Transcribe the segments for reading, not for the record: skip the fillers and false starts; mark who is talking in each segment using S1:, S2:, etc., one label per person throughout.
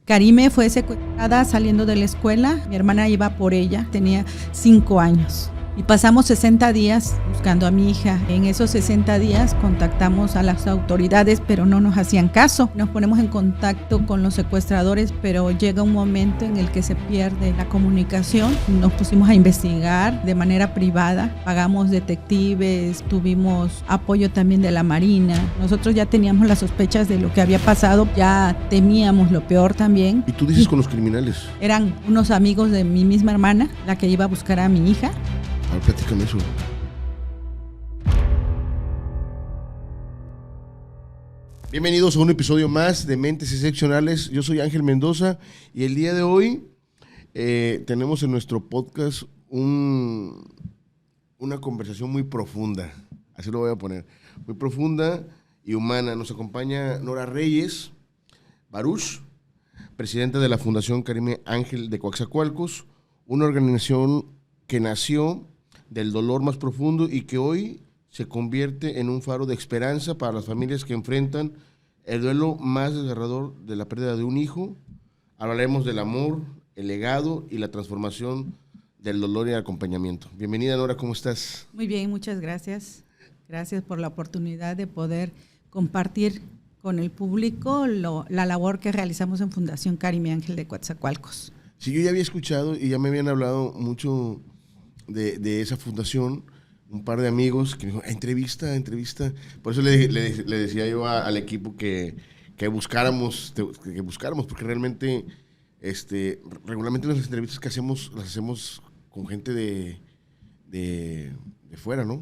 S1: Karime fue secuestrada saliendo de la escuela. Mi hermana iba por ella, tenía 5 años. Y pasamos 60 días buscando a mi hija. En esos 60 días contactamos a las autoridades, pero no nos hacían caso. Nos ponemos en contacto con los secuestradores, pero llega un momento en el que se pierde la comunicación. Nos pusimos a investigar de manera privada. Pagamos detectives, tuvimos apoyo también de la Marina. Nosotros ya teníamos las sospechas de lo que había pasado, ya temíamos lo peor también.
S2: ¿Y tú dices con los criminales?
S1: Eran unos amigos de mi misma hermana, la que iba a buscar a mi hija.
S2: A ver, platícame eso. Bienvenidos a un episodio más de Mentes Excepcionales. Yo soy Ángel Mendoza y el día de hoy tenemos en nuestro podcast una conversación muy profunda, así lo voy a poner, muy profunda y humana. Nos acompaña Nora Reyes Baruch, presidenta de la Fundación Karime Ángel de Coatzacoalcos, una organización que nació del dolor más profundo y que hoy se convierte en un faro de esperanza para las familias que enfrentan el duelo más desgarrador de la pérdida de un hijo. Hablaremos del amor, el legado y la transformación del dolor y el acompañamiento. Bienvenida, Nora, ¿cómo estás?
S1: Muy bien, muchas gracias. Gracias por la oportunidad de poder compartir con el público la labor que realizamos en Fundación Karime Ángel de Coatzacoalcos.
S2: Sí, yo ya había escuchado y ya me habían hablado mucho de esa fundación, un par de amigos que me dijo, entrevista. Por eso le decía yo al equipo que buscáramos, porque realmente, regularmente las entrevistas que hacemos, las hacemos con gente de fuera, ¿no?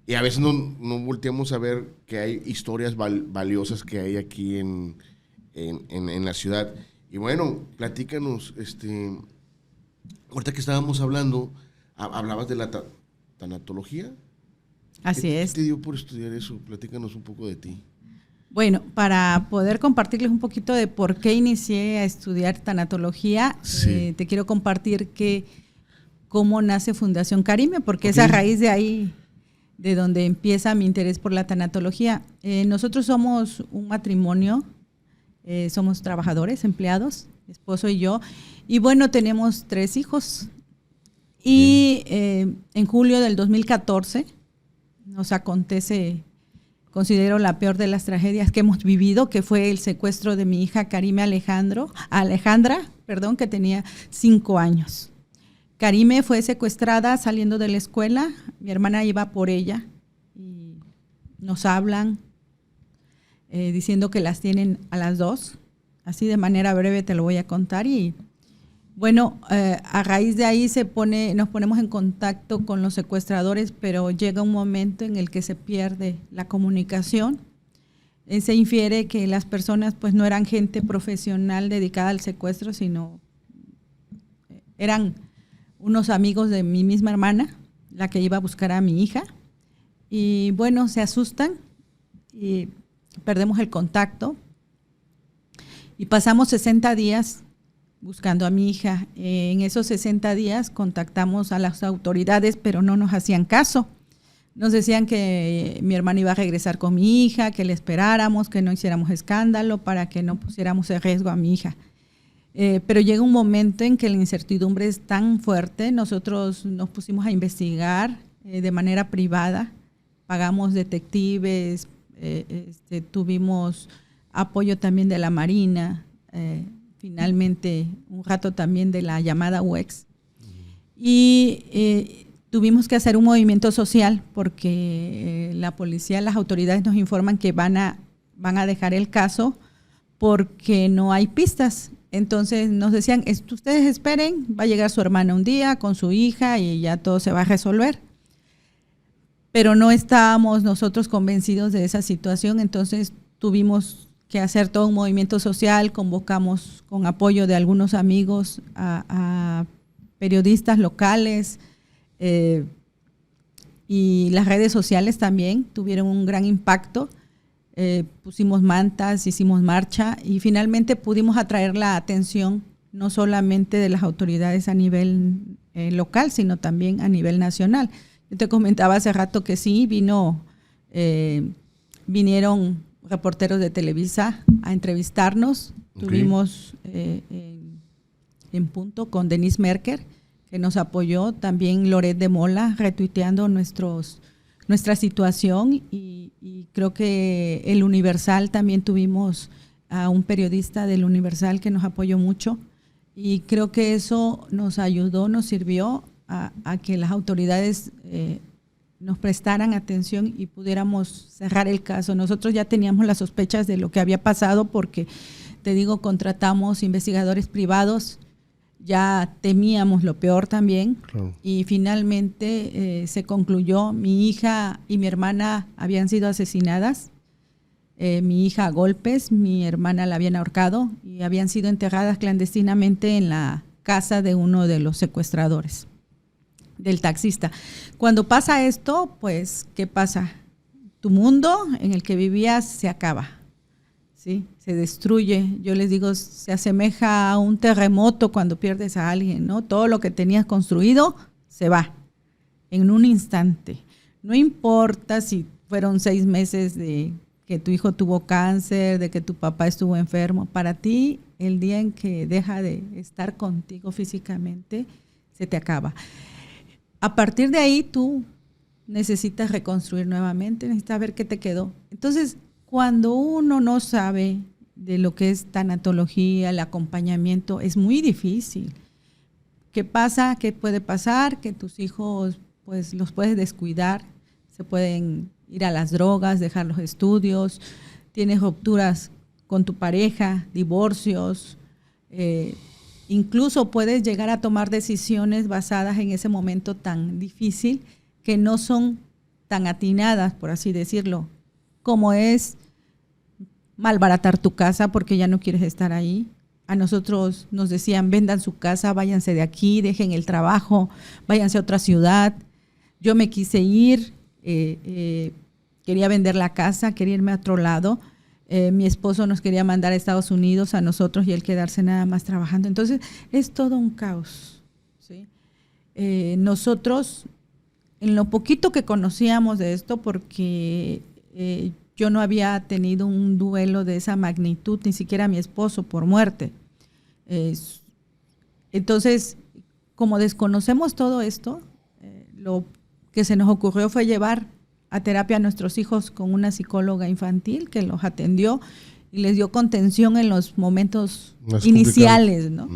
S2: Y a veces no volteamos a ver que hay historias valiosas que hay aquí en la ciudad. Y bueno, platícanos, ahorita que estábamos hablando, hablabas de la tanatología.
S1: Así es.
S2: ¿Qué te dio por estudiar eso? Platícanos un poco de ti.
S1: Bueno, para poder compartirles un poquito de por qué inicié a estudiar tanatología,
S2: sí.
S1: Te quiero compartir cómo nace Fundación Karime, porque es a raíz de ahí de donde empieza mi interés por la tanatología. Nosotros somos un matrimonio, somos trabajadores, empleados, mi esposo y yo, y bueno, tenemos 3 hijos. Y en julio del 2014 nos acontece, considero la peor de las tragedias que hemos vivido, que fue el secuestro de mi hija Karime Alejandra, que tenía 5 años. Karime fue secuestrada saliendo de la escuela, mi hermana iba por ella y nos hablan diciendo que las tienen a las 2. Así de manera breve te lo voy a contar y bueno, a raíz de ahí nos ponemos en contacto con los secuestradores, pero llega un momento en el que se pierde la comunicación. Se infiere que las personas pues no eran gente profesional dedicada al secuestro, sino eran unos amigos de mi misma hermana, la que iba a buscar a mi hija. Y bueno, se asustan y perdemos el contacto. Y pasamos 60 días buscando a mi hija. En esos 60 días contactamos a las autoridades, pero no nos hacían caso. Nos decían que mi hermana iba a regresar con mi hija, que le esperáramos, que no hiciéramos escándalo para que no pusiéramos en riesgo a mi hija. Pero llega un momento en que la incertidumbre es tan fuerte, nosotros nos pusimos a investigar de manera privada, pagamos detectives, tuvimos apoyo también de la Marina, finalmente un rato también de la llamada UEX. Y tuvimos que hacer un movimiento social porque la policía, las autoridades nos informan que van a dejar el caso porque no hay pistas. Entonces nos decían, ustedes esperen, va a llegar su hermana un día con su hija y ya todo se va a resolver. Pero no estábamos nosotros convencidos de esa situación, entonces tuvimos que hacer todo un movimiento social, convocamos con apoyo de algunos amigos a periodistas locales y las redes sociales también tuvieron un gran impacto. Pusimos mantas, hicimos marcha y finalmente pudimos atraer la atención no solamente de las autoridades a nivel local, sino también a nivel nacional. Yo te comentaba hace rato que sí, vinieron reporteros de Televisa a entrevistarnos Tuvimos en punto con Denise Merker, que nos apoyó, también Loret de Mola, retuiteando nuestra situación, y creo que el Universal también tuvimos a un periodista del Universal que nos apoyó mucho, y creo que eso nos ayudó, nos sirvió a que las autoridades nos prestaran atención y pudiéramos cerrar el caso. Nosotros ya teníamos las sospechas de lo que había pasado porque, te digo, contratamos investigadores privados, ya temíamos lo peor también, claro. Y finalmente se concluyó. Mi hija y mi hermana habían sido asesinadas, mi hija a golpes, mi hermana la habían ahorcado y habían sido enterradas clandestinamente en la casa de uno de los secuestradores, del taxista. Cuando pasa esto, pues, ¿qué pasa? Tu mundo en el que vivías se acaba, ¿sí? Se destruye. Yo les digo, se asemeja a un terremoto cuando pierdes a alguien, ¿no? Todo lo que tenías construido se va en un instante. No importa si fueron 6 meses de que tu hijo tuvo cáncer, de que tu papá estuvo enfermo. Para ti, el día en que deja de estar contigo físicamente, se te acaba. A partir de ahí tú necesitas reconstruir nuevamente, necesitas ver qué te quedó. Entonces, cuando uno no sabe de lo que es tanatología, el acompañamiento, es muy difícil. ¿Qué pasa? ¿Qué puede pasar? Que tus hijos pues los puedes descuidar, se pueden ir a las drogas, dejar los estudios, tienes rupturas con tu pareja, divorcios, incluso puedes llegar a tomar decisiones basadas en ese momento tan difícil que no son tan atinadas, por así decirlo, como es malbaratar tu casa porque ya no quieres estar ahí. A nosotros nos decían, vendan su casa, váyanse de aquí, dejen el trabajo, váyanse a otra ciudad. Yo me quise ir, quería vender la casa, quería irme a otro lado. Mi esposo nos quería mandar a Estados Unidos a nosotros y él quedarse nada más trabajando. Entonces, es todo un caos, ¿sí? Nosotros, en lo poquito que conocíamos de esto, porque yo no había tenido un duelo de esa magnitud, ni siquiera mi esposo por muerte. Entonces, como desconocemos todo esto, lo que se nos ocurrió fue llevar a terapia a nuestros hijos con una psicóloga infantil que los atendió y les dio contención en los momentos iniciales, ¿no?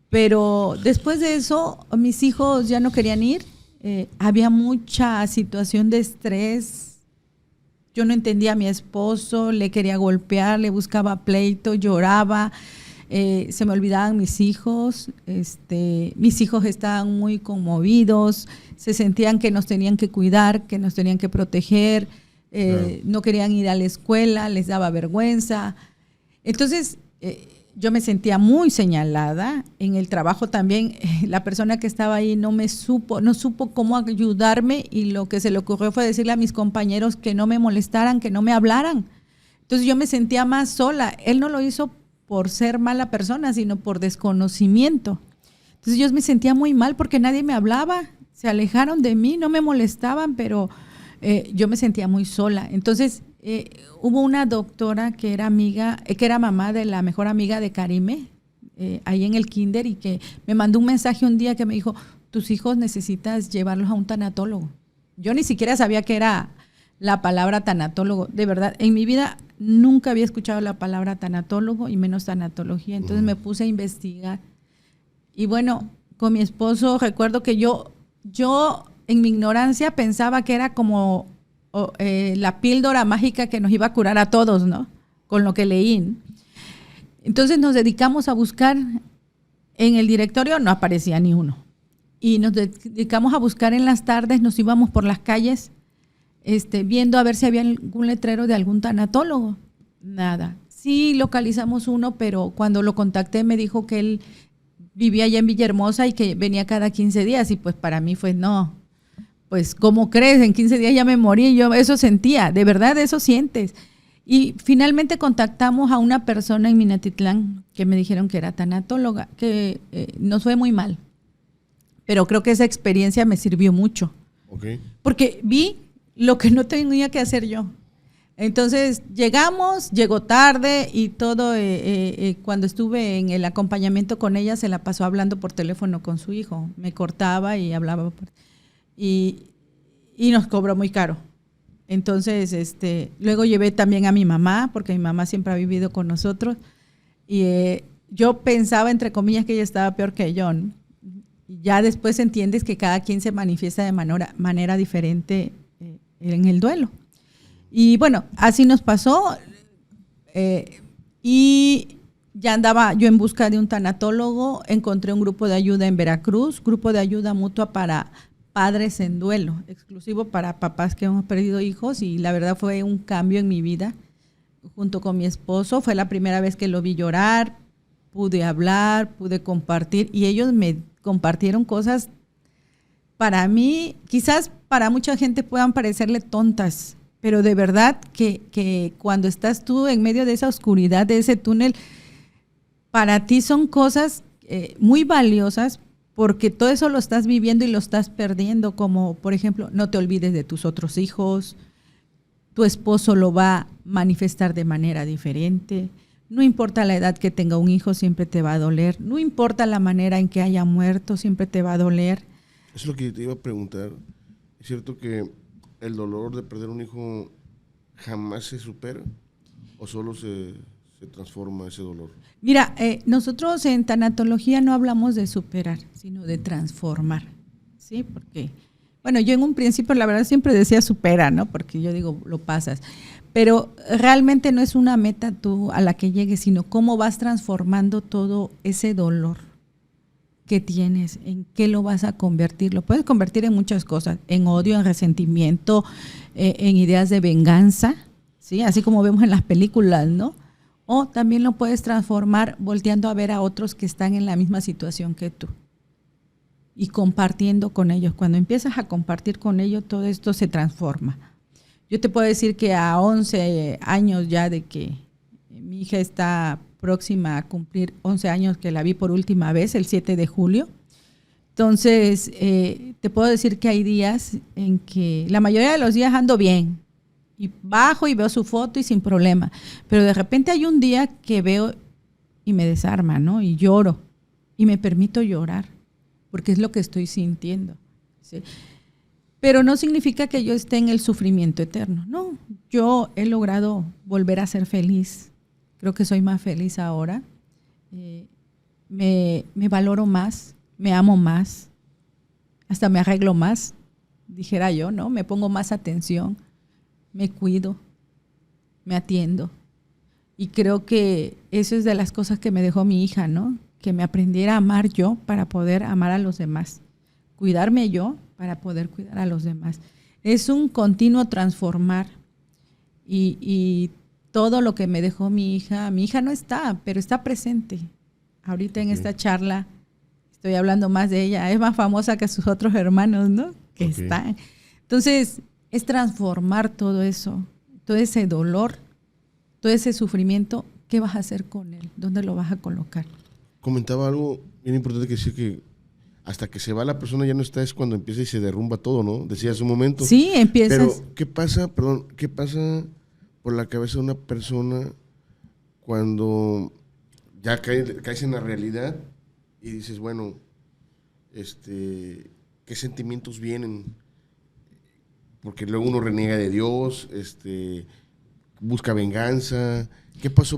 S1: Pero después de eso, mis hijos ya no querían ir. Había mucha situación de estrés. Yo no entendía a mi esposo, le quería golpear, le buscaba pleito, lloraba. Se me olvidaban mis hijos. Mis hijos estaban muy conmovidos, se sentían que nos tenían que cuidar, que nos tenían que proteger. No querían ir a la escuela, les daba vergüenza. Entonces, yo me sentía muy señalada. En el trabajo también, la persona que estaba ahí no supo cómo ayudarme, y lo que se le ocurrió fue decirle a mis compañeros que no me molestaran, que no me hablaran. Entonces yo me sentía más sola. Él no lo hizo por ser mala persona, sino por desconocimiento. Entonces yo me sentía muy mal porque nadie me hablaba, se alejaron de mí, no me molestaban, pero yo me sentía muy sola. Entonces hubo una doctora que era mamá de la mejor amiga de Karime, ahí en el kinder, y que me mandó un mensaje un día que me dijo, tus hijos necesitas llevarlos a un tanatólogo. Yo ni siquiera sabía qué era la palabra tanatólogo. De verdad, en mi vida nunca había escuchado la palabra tanatólogo y menos tanatología. Entonces me puse a investigar. Y bueno, con mi esposo recuerdo que yo en mi ignorancia pensaba que era como la píldora mágica que nos iba a curar a todos, ¿no? Con lo que leí. Entonces nos dedicamos a buscar. En el directorio no aparecía ni uno. Y nos dedicamos a buscar en las tardes, nos íbamos por las calles viendo a ver si había algún letrero de algún tanatólogo. Nada. Sí localizamos uno, pero cuando lo contacté me dijo que él vivía allá en Villahermosa y que venía cada 15 días. Y pues para mí fue, no, pues ¿cómo crees? En 15 días ya me morí. Yo eso sentía, de verdad eso sientes. Y finalmente contactamos a una persona en Minatitlán que me dijeron que era tanatóloga, que nos fue muy mal. Pero creo que esa experiencia me sirvió mucho. Okay. Porque vi lo que no tenía que hacer yo. Entonces llegó tarde y todo, cuando estuve en el acompañamiento con ella se la pasó hablando por teléfono con su hijo, me cortaba y hablaba y nos cobró muy caro. Entonces, luego llevé también a mi mamá, porque mi mamá siempre ha vivido con nosotros y yo pensaba, entre comillas, que ella estaba peor que yo, ¿no? Ya después entiendes que cada quien se manifiesta de manera diferente en el duelo. Y bueno, así nos pasó y ya andaba yo en busca de un tanatólogo, encontré un grupo de ayuda en Veracruz, grupo de ayuda mutua para padres en duelo, exclusivo para papás que hemos perdido hijos, y la verdad fue un cambio en mi vida junto con mi esposo. Fue la primera vez que lo vi llorar, pude hablar, pude compartir y ellos me compartieron cosas para mí, quizás para mucha gente puedan parecerle tontas, pero de verdad que cuando estás tú en medio de esa oscuridad, de ese túnel, para ti son cosas muy valiosas porque todo eso lo estás viviendo y lo estás perdiendo, como por ejemplo, no te olvides de tus otros hijos, tu esposo lo va a manifestar de manera diferente, no importa la edad que tenga un hijo, siempre te va a doler, no importa la manera en que haya muerto, siempre te va a doler.
S2: Eso es lo que te iba a preguntar. ¿Es cierto que el dolor de perder un hijo jamás se supera o solo se transforma ese dolor?
S1: Mira, nosotros en tanatología no hablamos de superar, sino de transformar, ¿sí? Porque, bueno, yo en un principio la verdad siempre decía supera, ¿no? Porque yo digo, lo pasas. Pero realmente no es una meta tú a la que llegues, sino cómo vas transformando todo ese dolor que tienes, en qué lo vas a convertir. Lo puedes convertir en muchas cosas, en odio, en resentimiento, en ideas de venganza, ¿sí? Así como vemos en las películas, ¿no? O también lo puedes transformar volteando a ver a otros que están en la misma situación que tú y compartiendo con ellos. Cuando empiezas a compartir con ellos, todo esto se transforma. Yo te puedo decir que a 11 años ya de que mi hija está próxima a cumplir 11 años que la vi por última vez, el 7 de julio. Entonces, te puedo decir que hay días en que la mayoría de los días ando bien y bajo y veo su foto y sin problema. Pero de repente hay un día que veo y me desarma, ¿no? Y lloro y me permito llorar porque es lo que estoy sintiendo, ¿sí? Pero no significa que yo esté en el sufrimiento eterno. No, yo he logrado volver a ser feliz. Creo que soy más feliz ahora. Me valoro más, me amo más, hasta me arreglo más, dijera yo, ¿no? Me pongo más atención, me cuido, me atiendo. Y creo que eso es de las cosas que me dejó mi hija, ¿no? Que me aprendiera a amar yo para poder amar a los demás. Cuidarme yo para poder cuidar a los demás. Es un continuo transformar y todo lo que me dejó mi hija no está, pero está presente. Ahorita en esta charla estoy hablando más de ella, es más famosa que sus otros hermanos, ¿no? Que están. Entonces, es transformar todo eso, todo ese dolor, todo ese sufrimiento. ¿Qué vas a hacer con él? ¿Dónde lo vas a colocar?
S2: Comentaba algo bien importante que decía que hasta que se va la persona ya no está, es cuando empieza y se derrumba todo, ¿no? Decía hace un momento.
S1: Sí, empiezas.
S2: Pero, ¿qué pasa por la cabeza de una persona cuando ya caes en la realidad y dices, bueno, ¿qué sentimientos vienen? Porque luego uno reniega de Dios, busca venganza. ¿Qué pasa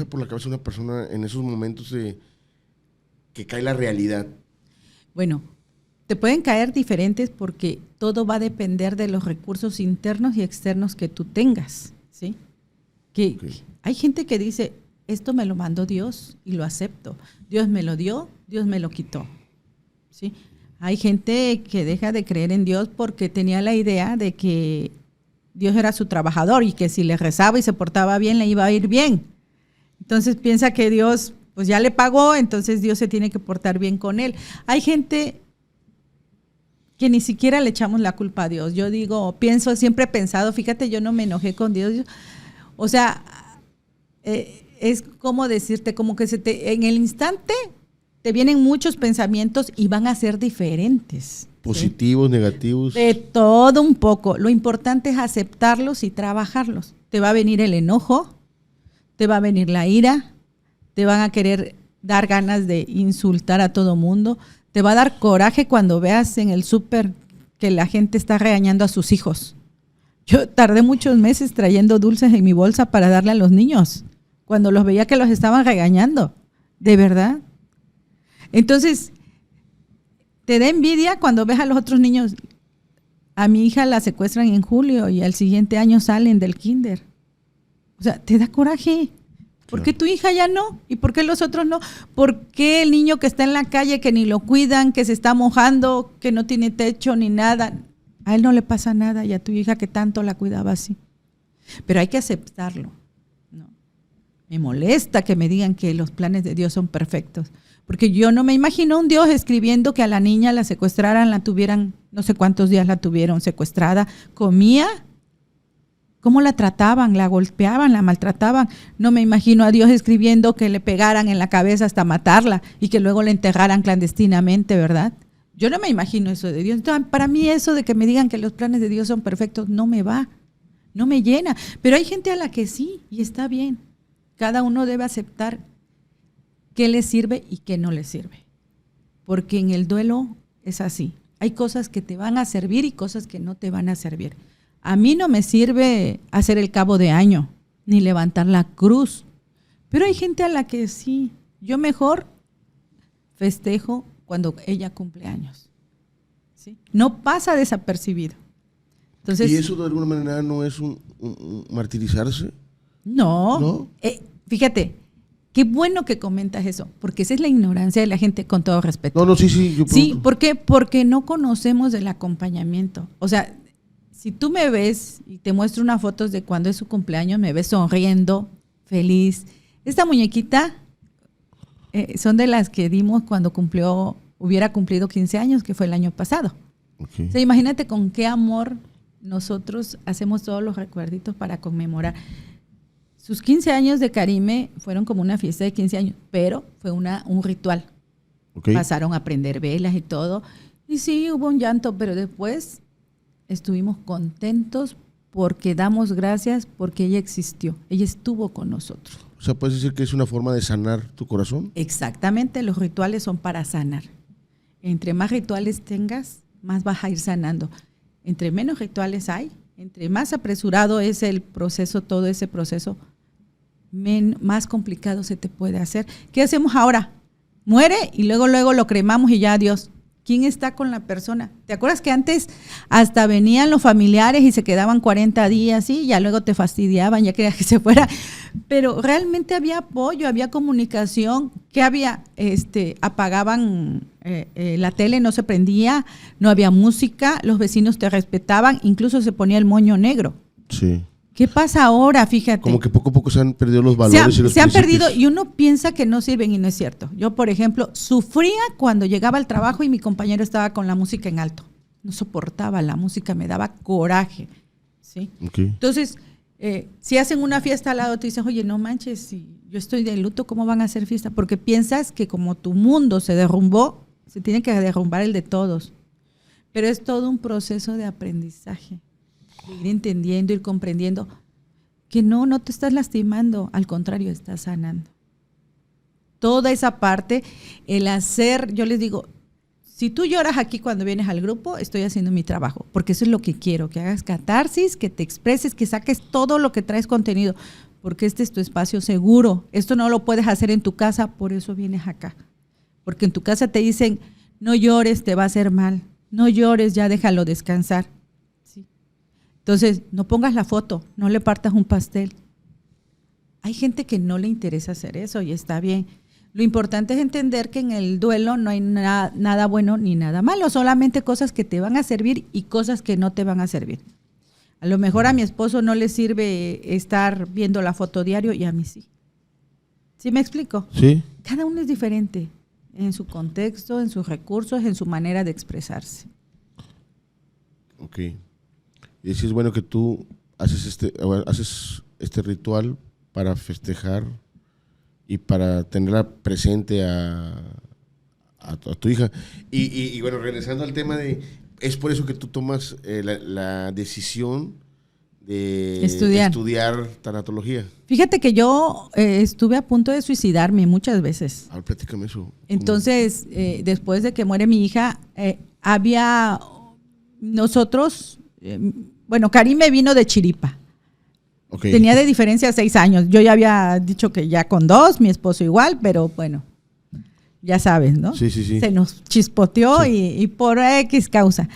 S2: por la cabeza de una persona en esos momentos de que cae la realidad?
S1: Bueno, te pueden caer diferentes porque todo va a depender de los recursos internos y externos que tú tengas, ¿sí? Hay gente que dice, esto me lo mandó Dios y lo acepto. Dios me lo dio, Dios me lo quitó, ¿sí? Hay gente que deja de creer en Dios porque tenía la idea de que Dios era su trabajador y que si le rezaba y se portaba bien, le iba a ir bien. Entonces piensa que Dios pues ya le pagó, entonces Dios se tiene que portar bien con él. Hay gente que ni siquiera le echamos la culpa a Dios. Yo siempre he pensado, fíjate, yo no me enojé con Dios. O sea, es como decirte, como que en el instante te vienen muchos pensamientos y van a ser diferentes.
S2: Positivos, ¿sí? Negativos.
S1: De todo un poco. Lo importante es aceptarlos y trabajarlos. Te va a venir el enojo, te va a venir la ira, te van a querer dar ganas de insultar a todo mundo, te va a dar coraje cuando veas en el súper que la gente está regañando a sus hijos. Yo tardé muchos meses trayendo dulces en mi bolsa para darle a los niños, cuando los veía que los estaban regañando. ¿De verdad? Entonces, te da envidia cuando ves a los otros niños. A mi hija la secuestran en julio y al siguiente año salen del kinder. O sea, te da coraje. ¿Por qué tu hija ya no? ¿Y por qué los otros no? ¿Por qué el niño que está en la calle, que ni lo cuidan, que se está mojando, que no tiene techo ni nada? A él no le pasa nada y a tu hija que tanto la cuidaba así. Pero hay que aceptarlo, ¿no? Me molesta que me digan que los planes de Dios son perfectos. Porque yo no me imagino un Dios escribiendo que a la niña la secuestraran, la tuvieran, no sé cuántos días la tuvieron secuestrada, comía. ¿Cómo la trataban? ¿La golpeaban? ¿La maltrataban? No me imagino a Dios escribiendo que le pegaran en la cabeza hasta matarla y que luego la enterraran clandestinamente, ¿verdad? Yo no me imagino eso de Dios. Entonces, para mí eso de que me digan que los planes de Dios son perfectos no me va, no me llena. Pero hay gente a la que sí, y está bien. Cada uno debe aceptar qué le sirve y qué no le sirve. Porque en el duelo es así. Hay cosas que te van a servir y cosas que no te van a servir. A mí no me sirve hacer el cabo de año, ni levantar la cruz. Pero hay gente a la que sí. Yo mejor festejo cuando ella cumple años. ¿Sí? No pasa desapercibido. Entonces,
S2: ¿y eso de alguna manera no es un martirizarse?
S1: No.
S2: ¿No?
S1: Fíjate, qué bueno que comentas eso, porque esa es la ignorancia de la gente, con todo respeto.
S2: No, sí.
S1: Sí, ¿por qué? Porque no conocemos del acompañamiento. O sea, si tú me ves y te muestro unas fotos de cuando es su cumpleaños, me ves sonriendo, feliz. Esta muñequita son de las que dimos cuando hubiera cumplido 15 años, que fue el año pasado.
S2: Okay.
S1: O sea, imagínate con qué amor nosotros hacemos todos los recuerditos para conmemorar. Sus 15 años de Karime fueron como una fiesta de 15 años, pero fue un ritual.
S2: Okay.
S1: Pasaron a prender velas y todo. Y sí, hubo un llanto, pero después estuvimos contentos porque damos gracias porque ella existió. Ella estuvo con nosotros.
S2: O sea, ¿puedes decir que es una forma de sanar tu corazón?
S1: Exactamente, los rituales son para sanar. Entre más rituales tengas, más vas a ir sanando. Entre menos rituales hay, entre más apresurado es el proceso, todo ese proceso, más complicado se te puede hacer. ¿Qué hacemos ahora? Muere y luego lo cremamos y ya adiós. ¿Quién está con la persona? ¿Te acuerdas que antes hasta venían los familiares y se quedaban 40 días y ya luego te fastidiaban, ya querías que se fuera? Pero realmente había apoyo, había comunicación. ¿Qué había? Apagaban la tele, no se prendía, no había música, los vecinos te respetaban, incluso se ponía el moño negro.
S2: Sí.
S1: ¿Qué pasa ahora? Fíjate.
S2: Como que poco a poco se han perdido los valores y los
S1: se han
S2: principios.
S1: perdido y uno piensa que no sirven y no es cierto. Yo, por ejemplo, sufría cuando llegaba al trabajo y mi compañero estaba con la música en alto. No soportaba la música, me daba coraje. ¿Sí?
S2: Okay.
S1: Entonces, si hacen una fiesta al lado, te dices, oye, no manches, si yo estoy de luto, ¿cómo van a hacer fiesta? Porque piensas que como tu mundo se derrumbó, se tiene que derrumbar el de todos. Pero es todo un proceso de aprendizaje. Ir entendiendo, ir comprendiendo que no te estás lastimando, al contrario, estás sanando. Toda esa parte, el hacer, yo les digo, si tú lloras aquí cuando vienes al grupo, estoy haciendo mi trabajo, porque eso es lo que quiero, que hagas catarsis, que te expreses, que saques todo lo que traes contenido, porque este es tu espacio seguro. Esto no lo puedes hacer en tu casa, por eso vienes acá. Porque en tu casa te dicen, no llores, te va a hacer mal, no llores, ya déjalo descansar. Entonces, no pongas la foto, no le partas un pastel. Hay gente que no le interesa hacer eso y está bien. Lo importante es entender que en el duelo no hay nada bueno ni nada malo, solamente cosas que te van a servir y cosas que no te van a servir. A lo mejor a mi esposo no le sirve estar viendo la foto diario y a mí sí. ¿Sí me explico?
S2: Sí.
S1: Cada uno es diferente en su contexto, en sus recursos, en su manera de expresarse.
S2: Ok. Y sí es bueno que tú haces este ritual para festejar y para tenerla presente a a tu hija. Y bueno, regresando al tema es por eso que tú tomas la decisión de estudiar tanatología.
S1: Fíjate que yo estuve a punto de suicidarme muchas veces.
S2: A ver, platícame eso.
S1: Entonces, después de que muere mi hija, había nosotros, Karim me vino de Chiripa. Okay. Tenía de diferencia 6 años. Yo ya había dicho que ya con 2, mi esposo igual, pero bueno, ya sabes, ¿no?
S2: Sí.
S1: Se nos chispoteó y por X causa.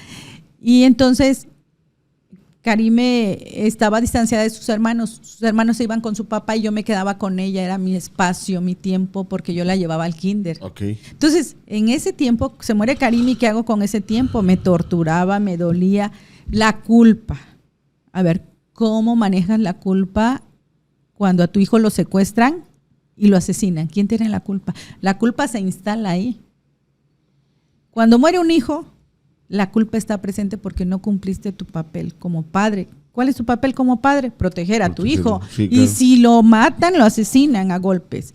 S1: Y entonces Karime estaba distanciada de sus hermanos. Sus hermanos se iban con su papá y yo me quedaba con ella. Era mi espacio, mi tiempo, porque yo la llevaba al kinder.
S2: Okay.
S1: Entonces, en ese tiempo, se muere Karime, ¿y qué hago con ese tiempo? Me torturaba, me dolía. La culpa. A ver, ¿cómo manejas la culpa cuando a tu hijo lo secuestran y lo asesinan? ¿Quién tiene la culpa? La culpa se instala ahí. Cuando muere un hijo, la culpa está presente porque no cumpliste tu papel como padre. ¿Cuál es tu papel como padre? Proteger a tu hijo.
S2: Sí, claro.
S1: Y si lo matan, lo asesinan a golpes.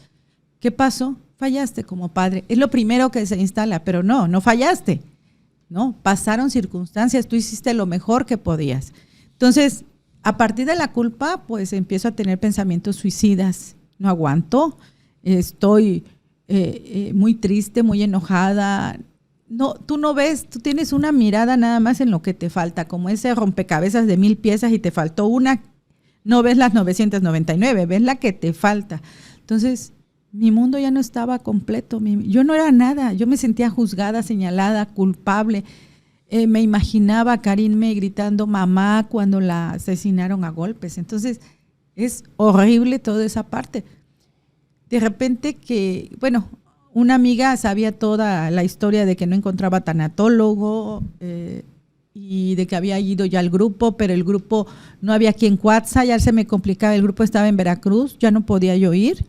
S1: ¿Qué pasó? Fallaste como padre. Es lo primero que se instala, pero no fallaste. No, pasaron circunstancias, tú hiciste lo mejor que podías. Entonces, a partir de la culpa, pues empiezo a tener pensamientos suicidas. No aguanto, estoy muy triste, muy enojada. No, tú no ves, tú tienes una mirada nada más en lo que te falta, como ese rompecabezas de 1000 piezas y te faltó una. No ves las 999, ves la que te falta. Entonces, mi mundo ya no estaba completo. Yo no era nada, yo me sentía juzgada, señalada, culpable. Me imaginaba a Karime gritando mamá cuando la asesinaron a golpes. Entonces, es horrible toda esa parte. De repente una amiga sabía toda la historia de que no encontraba tanatólogo y de que había ido ya al grupo, pero el grupo no había aquí en Cuatza, ya se me complicaba, el grupo estaba en Veracruz, ya no podía yo ir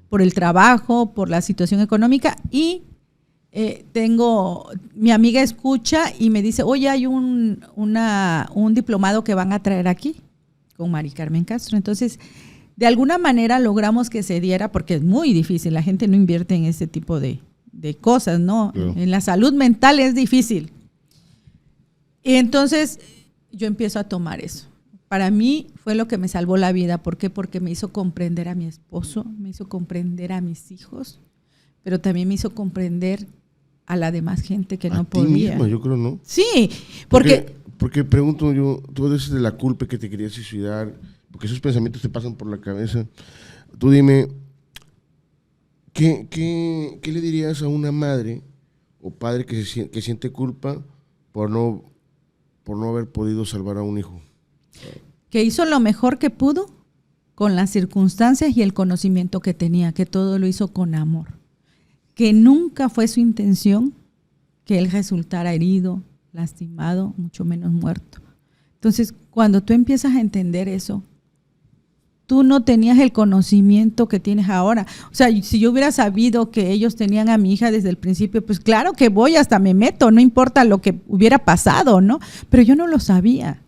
S1: por el trabajo, por la situación económica y mi amiga escucha y me dice, oye, hay un diplomado que van a traer aquí con Mari Carmen Castro. Entonces, de alguna manera logramos que se diera, porque es muy difícil, la gente no invierte en ese tipo de cosas, ¿no? Claro. En la salud mental es difícil. Y entonces, yo empiezo a tomar eso. Para mí fue lo que me salvó la vida. ¿Por qué? Porque me hizo comprender a mi esposo, me hizo comprender a mis hijos, pero también me hizo comprender a la demás gente que no podía.
S2: Misma, yo creo, ¿no?
S1: Sí, porque
S2: pregunto yo, tú dices de la culpa que te querías suicidar, porque esos pensamientos te pasan por la cabeza. Tú dime, ¿qué le dirías a una madre o padre que siente culpa por no haber podido salvar a un hijo?
S1: Que hizo lo mejor que pudo con las circunstancias y el conocimiento que tenía, que todo lo hizo con amor. Que nunca fue su intención que él resultara herido, lastimado, mucho menos muerto. Entonces, cuando tú empiezas a entender eso, tú no tenías el conocimiento que tienes ahora. O sea, si yo hubiera sabido que ellos tenían a mi hija desde el principio, pues claro que voy, hasta me meto, no importa lo que hubiera pasado, ¿no? Pero yo no lo sabía.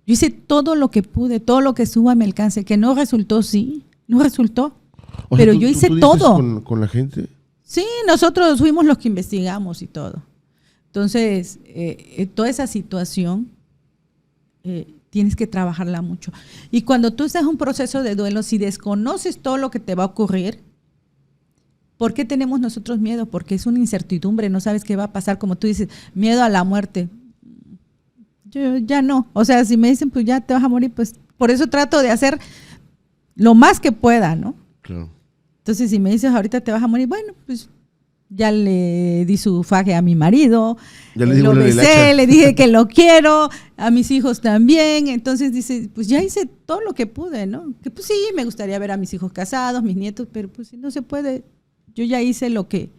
S1: Yo hice todo lo que pude, todo lo que estuvo a mi alcance, que no resultó, sí, no resultó.
S2: O
S1: pero
S2: sea,
S1: yo hice
S2: ¿tú
S1: todo.
S2: Con la gente?
S1: Sí, nosotros fuimos los que investigamos y todo. Entonces, toda esa situación tienes que trabajarla mucho. Y cuando tú estás en un proceso de duelo, si desconoces todo lo que te va a ocurrir, ¿por qué tenemos nosotros miedo? Porque es una incertidumbre, no sabes qué va a pasar, como tú dices, miedo a la muerte. Yo ya no. O sea, si me dicen, pues ya te vas a morir, pues por eso trato de hacer lo más que pueda, ¿no?
S2: Claro.
S1: Entonces, si me dices, ahorita te vas a morir, bueno, pues ya le di su faje a mi marido, lo besé, le dije que lo quiero, a mis hijos también. Entonces dice, pues ya hice todo lo que pude, ¿no? Que pues sí, me gustaría ver a mis hijos casados, mis nietos, pero pues si no se puede, yo ya hice lo que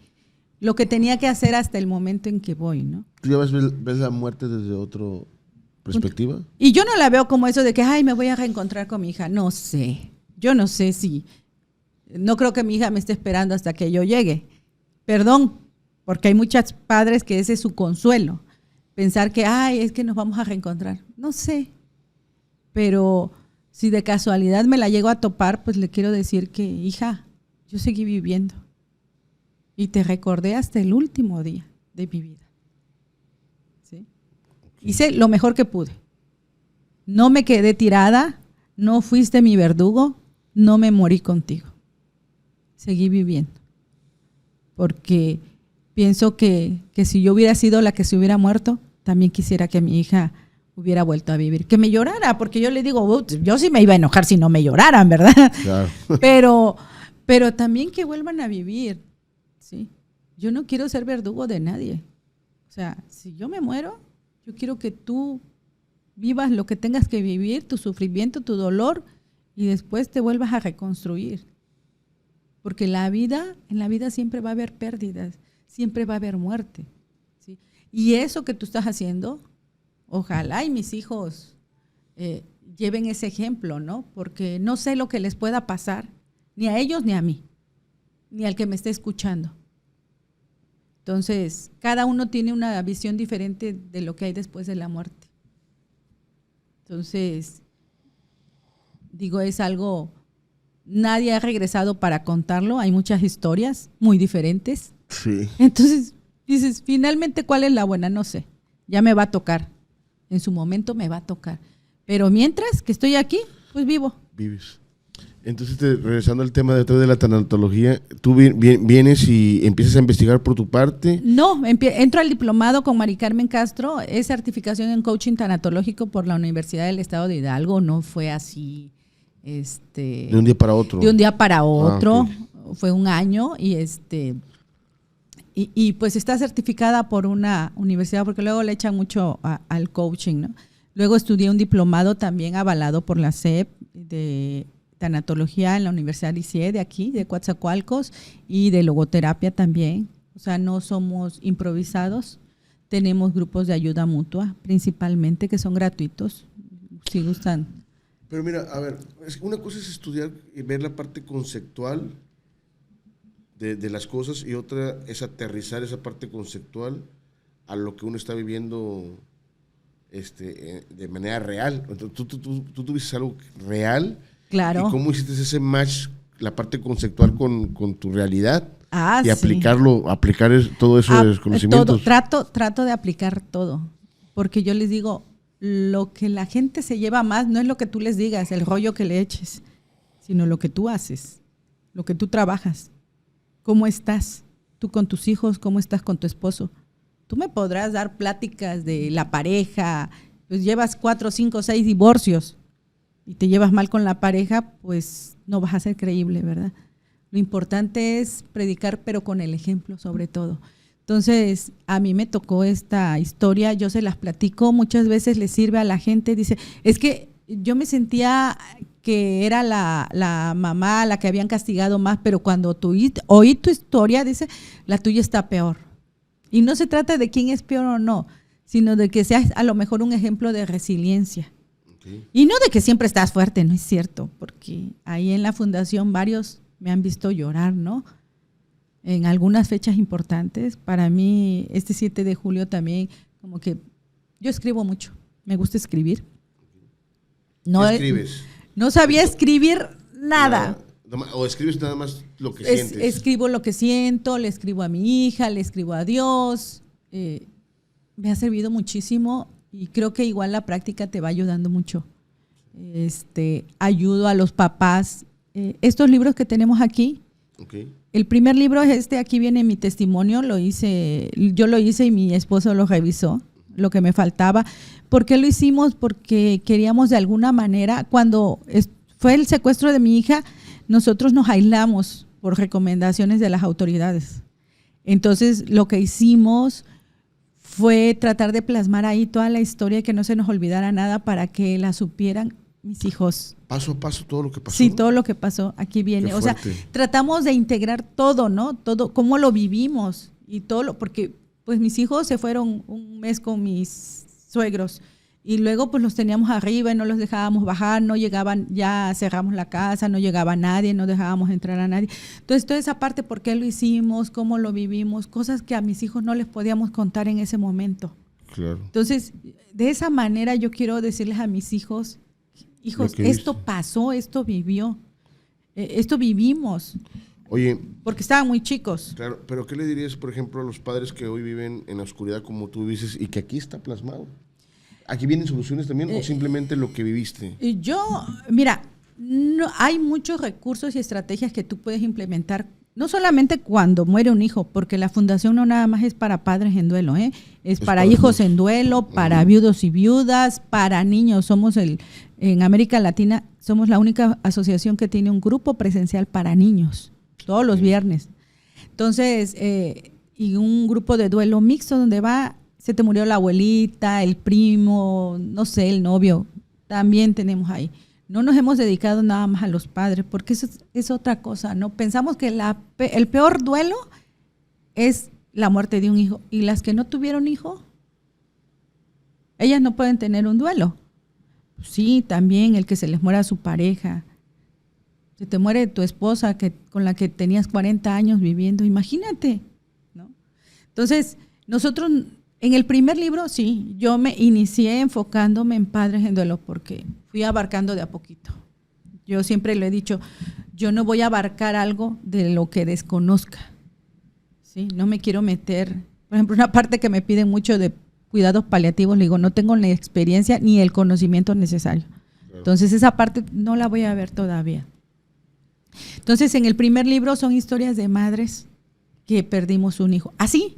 S1: tenía que hacer hasta el momento en que voy, ¿no?
S2: ¿Tú ya ves la muerte desde otra perspectiva?
S1: Y yo no la veo como eso de que, ay, me voy a reencontrar con mi hija. No sé, yo no sé si... No creo que mi hija me esté esperando hasta que yo llegue. Perdón, porque hay muchos padres que ese es su consuelo. Pensar que, ay, es que nos vamos a reencontrar. No sé. Pero si de casualidad me la llego a topar, pues le quiero decir que, hija, yo seguí viviendo. y te recordé hasta el último día de mi vida. ¿Sí? Hice lo mejor que pude. No me quedé tirada, no fuiste mi verdugo, no me morí contigo. Seguí viviendo. Porque pienso que si yo hubiera sido la que se hubiera muerto, también quisiera que mi hija hubiera vuelto a vivir. Que me llorara, porque yo le digo, yo sí me iba a enojar si no me lloraran, ¿verdad? Claro. Pero también que vuelvan a vivir, ¿sí? Yo no quiero ser verdugo de nadie. O sea, si yo me muero, yo quiero que tú vivas lo que tengas que vivir, tu sufrimiento, tu dolor, y después te vuelvas a reconstruir. Porque en la vida siempre va a haber pérdidas, siempre va a haber muerte, ¿sí? Y eso que tú estás haciendo, ojalá y mis hijos lleven ese ejemplo, ¿no? Porque no sé lo que les pueda pasar, ni a ellos ni a mí, ni al que me esté escuchando. Entonces, cada uno tiene una visión diferente de lo que hay después de la muerte. Entonces, digo, es algo, nadie ha regresado para contarlo, hay muchas historias muy diferentes.
S2: Sí.
S1: Entonces, dices, finalmente, ¿cuál es la buena? No sé, ya me va a tocar, en su momento me va a tocar. Pero mientras que estoy aquí, pues vivo.
S2: Vives. Entonces, regresando al tema de la tanatología, ¿tú vienes y empiezas a investigar por tu parte?
S1: No, entro al diplomado con Mari Carmen Castro, es certificación en coaching tanatológico por la Universidad del Estado de Hidalgo, no fue así,
S2: de un día para otro.
S1: De un día para otro,
S2: okay.
S1: Fue un año y pues está certificada por una universidad, porque luego le echan mucho al coaching, ¿no? Luego estudié un diplomado también avalado por la SEP de tanatología en la Universidad ICE de aquí, de Coatzacoalcos, y de logoterapia también. O sea, no somos improvisados, tenemos grupos de ayuda mutua, principalmente, que son gratuitos, si gustan.
S2: Pero mira, a ver, una cosa es estudiar y ver la parte conceptual de las cosas, y otra es aterrizar esa parte conceptual a lo que uno está viviendo de manera real. Entonces, tú tuviste algo real.
S1: Claro.
S2: ¿Y cómo hiciste ese match, la parte conceptual con tu realidad? Y
S1: sí.
S2: aplicar todo eso de conocimientos.
S1: Trato de aplicar todo, porque yo les digo, lo que la gente se lleva más no es lo que tú les digas, el rollo que le eches, sino lo que tú haces, lo que tú trabajas. ¿Cómo estás tú con tus hijos? ¿Cómo estás con tu esposo? Tú me podrás dar pláticas de la pareja, pues llevas 4, 5, 6 divorcios y te llevas mal con la pareja, pues no vas a ser creíble, ¿verdad? Lo importante es predicar, pero con el ejemplo sobre todo. Entonces, a mí me tocó esta historia, yo se las platico, muchas veces les sirve a la gente, dice, es que yo me sentía que era la mamá la que habían castigado más, pero cuando oí tu historia, dice, la tuya está peor. Y no se trata de quién es peor o no, sino de que seas a lo mejor un ejemplo de resiliencia. Okay. Y no de que siempre estás fuerte, no es cierto, porque ahí en la fundación varios me han visto llorar, ¿no? En algunas fechas importantes. Para mí, este 7 de julio también, como que yo escribo mucho, me gusta escribir.
S2: ¿Qué escribes?
S1: No sabía escribir nada.
S2: ¿O escribes nada más lo que sientes?
S1: Escribo lo que siento, le escribo a mi hija, le escribo a Dios. Me ha servido muchísimo y creo que igual la práctica te va ayudando mucho. Ayudo a los papás. Estos libros que tenemos aquí, okay. El primer libro es aquí viene mi testimonio, yo lo hice y mi esposo lo revisó, lo que me faltaba. ¿Por qué lo hicimos? Porque queríamos de alguna manera, cuando fue el secuestro de mi hija, nosotros nos aislamos por recomendaciones de las autoridades. Entonces, lo que hicimos fue tratar de plasmar ahí toda la historia y que no se nos olvidara nada para que la supieran mis hijos.
S2: Paso a paso todo lo que pasó.
S1: Sí, todo lo que pasó, aquí viene. O sea, tratamos de integrar todo, ¿no? Todo, cómo lo vivimos y todo porque pues mis hijos se fueron un mes con mis suegros y luego pues los teníamos arriba y no los dejábamos bajar, no llegaban, ya cerramos la casa, no llegaba nadie, no dejábamos entrar a nadie. Entonces, toda esa parte, ¿por qué lo hicimos? ¿Cómo lo vivimos? Cosas que a mis hijos no les podíamos contar en ese momento.
S2: Claro.
S1: Entonces, de esa manera yo quiero decirles a mis hijos, esto pasó, esto vivió, esto vivimos.
S2: Oye,
S1: porque estaban muy chicos.
S2: claro, pero ¿qué le dirías, por ejemplo, a los padres que hoy viven en la oscuridad, como tú dices, y que aquí está plasmado? ¿Aquí vienen soluciones también o simplemente lo que viviste?
S1: Mira, no, hay muchos recursos y estrategias que tú puedes implementar, no solamente cuando muere un hijo, porque la fundación no nada más es para padres en duelo, es para hijos en duelo, para viudos y viudas, para niños. En América Latina somos la única asociación que tiene un grupo presencial para niños, todos los viernes. Entonces, y un grupo de duelo mixto donde se te murió la abuelita, el primo, no sé, el novio, también tenemos ahí. No nos hemos dedicado nada más a los padres, porque eso es otra cosa, ¿no? Pensamos que el peor duelo es la muerte de un hijo. Y las que no tuvieron hijo, ellas no pueden tener un duelo. Sí, también el que se les muera a su pareja. Se te muere tu esposa con la que tenías 40 años viviendo, imagínate, ¿no? Entonces, nosotros en el primer libro, sí, yo me inicié enfocándome en padres en duelo porque fui abarcando de a poquito. Yo siempre lo he dicho, yo no voy a abarcar algo de lo que desconozca, ¿sí? No me quiero meter, por ejemplo, una parte que me piden mucho de cuidados paliativos, le digo, no tengo la experiencia ni el conocimiento necesario. Claro. Entonces, esa parte no la voy a ver todavía. Entonces, en el primer libro son historias de madres que perdimos un hijo. Así,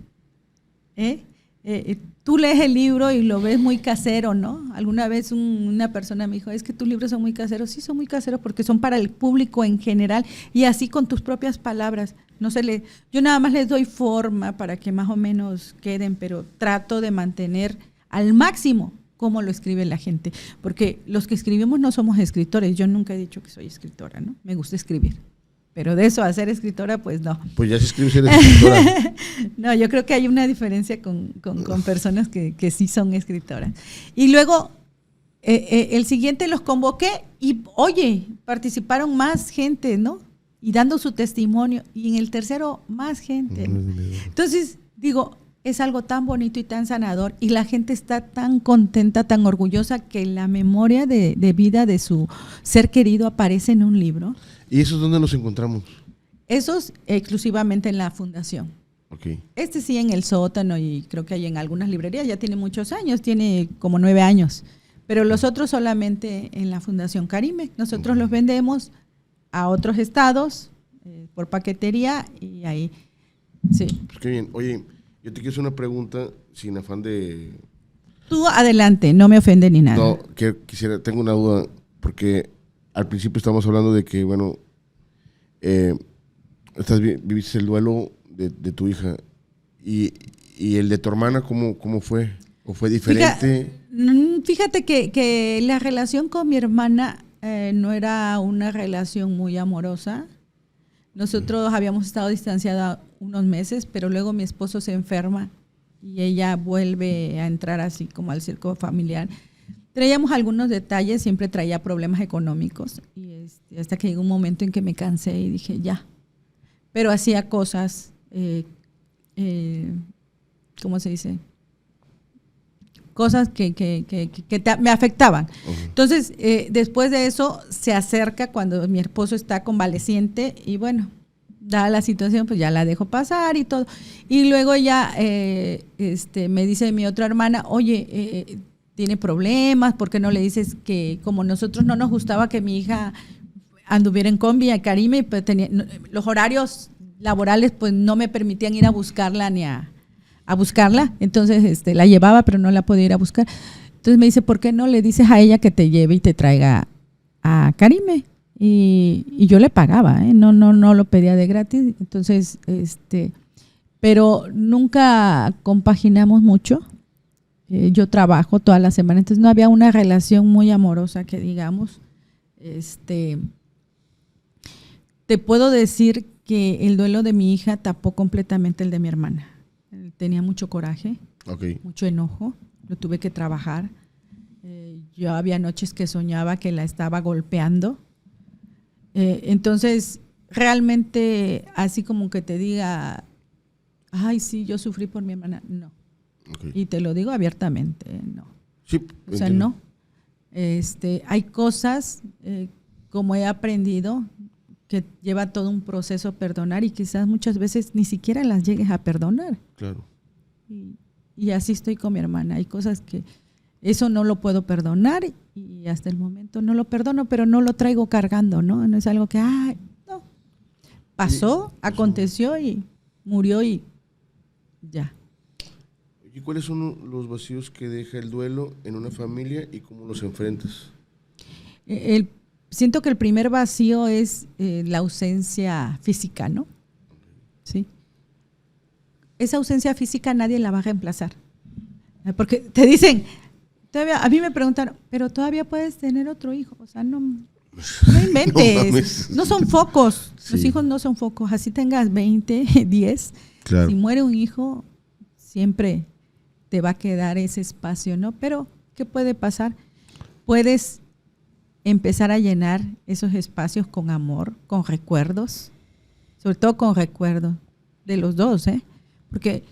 S1: tú lees el libro y lo ves muy casero, ¿no? Alguna vez una persona me dijo, es que tus libros son muy caseros. Sí, son muy caseros porque son para el público en general y así con tus propias palabras. Yo nada más les doy forma para que más o menos queden, pero trato de mantener al máximo cómo lo escribe la gente, porque los que escribimos no somos escritores. Yo nunca he dicho que soy escritora, ¿no? Me gusta escribir. Pero de eso a ser escritora, pues no.
S2: Pues ya se escribe ser escritora.
S1: No, yo creo que hay una diferencia con personas que sí son escritoras. Y luego, el siguiente los convoqué y, oye, participaron más gente, ¿no? Y dando su testimonio. Y en el tercero, más gente. Entonces, digo, es algo tan bonito y tan sanador. Y la gente está tan contenta, tan orgullosa que la memoria de vida de su ser querido aparece en un libro.
S2: ¿Y esos dónde los encontramos?
S1: Esos exclusivamente en la fundación.
S2: Okay.
S1: Este sí en el sótano y creo que hay en algunas librerías, ya tiene muchos años, tiene como 9 años. Pero los otros solamente en la Fundación Carime. Nosotros los vendemos a otros estados por paquetería y ahí, sí.
S2: Pues qué bien. Oye, yo te quiero hacer una pregunta sin afán de...
S1: Tú adelante, no me ofende ni nada.
S2: No, tengo una duda, porque al principio estábamos hablando de que, bueno, viviste el duelo de tu hija y el de tu hermana, ¿cómo fue? ¿O fue diferente?
S1: Fíjate que la relación con mi hermana no era una relación muy amorosa. Nosotros habíamos estado distanciados unos meses, pero luego mi esposo se enferma y ella vuelve a entrar así como al circo familiar. Traíamos algunos detalles, siempre traía problemas económicos y hasta que llegó un momento en que me cansé y dije ya. Pero hacía cosas, ¿cómo se dice? Cosas que me afectaban. Uh-huh. Entonces, después de eso, se acerca cuando mi esposo está convaleciente y bueno, dada la situación, pues ya la dejo pasar y todo. Y luego ya me dice mi otra hermana, oye, tiene problemas, ¿por qué no le dices que como nosotros no nos gustaba que mi hija anduviera en combi a Carime, pues los horarios laborales pues no me permitían ir a buscarla ni a buscarla, entonces la llevaba pero no la podía ir a buscar. Entonces me dice, ¿por qué no le dices a ella que te lleve y te traiga a Carime? Y yo le pagaba, no lo pedía de gratis. Entonces, pero nunca compaginamos mucho. Yo trabajo toda la semana, entonces no había una relación muy amorosa que digamos. Te puedo decir que el duelo de mi hija tapó completamente el de mi hermana. Tenía mucho coraje, okay, mucho enojo, lo tuve que trabajar. Yo había noches que soñaba que la estaba golpeando. Entonces, realmente, así como que te diga, ay, sí, yo sufrí por mi hermana, no. Okay. Y te lo digo abiertamente, no.
S2: Sí,
S1: o sea, no. Hay cosas, como he aprendido, que lleva todo un proceso perdonar y quizás muchas veces ni siquiera las llegues a perdonar.
S2: Claro.
S1: Y así estoy con mi hermana. Hay cosas que eso no lo puedo perdonar y hasta el momento no lo perdono, pero no lo traigo cargando, ¿no? No es algo que, no. Pasó, aconteció y murió y ya.
S2: ¿Y cuáles son los vacíos que deja el duelo en una familia y cómo los enfrentas?
S1: Siento que el primer vacío es la ausencia física, ¿no? Sí. Esa ausencia física nadie la va a reemplazar. Porque te dicen, todavía, a mí me preguntaron, pero todavía puedes tener otro hijo. O sea, no inventes. No son focos. Sí. Los hijos no son focos. Así tengas 20, 10. Claro. Si muere un hijo, siempre te va a quedar ese espacio, ¿no? Pero, ¿qué puede pasar? Puedes empezar a llenar esos espacios con amor, con recuerdos, sobre todo con recuerdos de los dos, ¿eh? Porque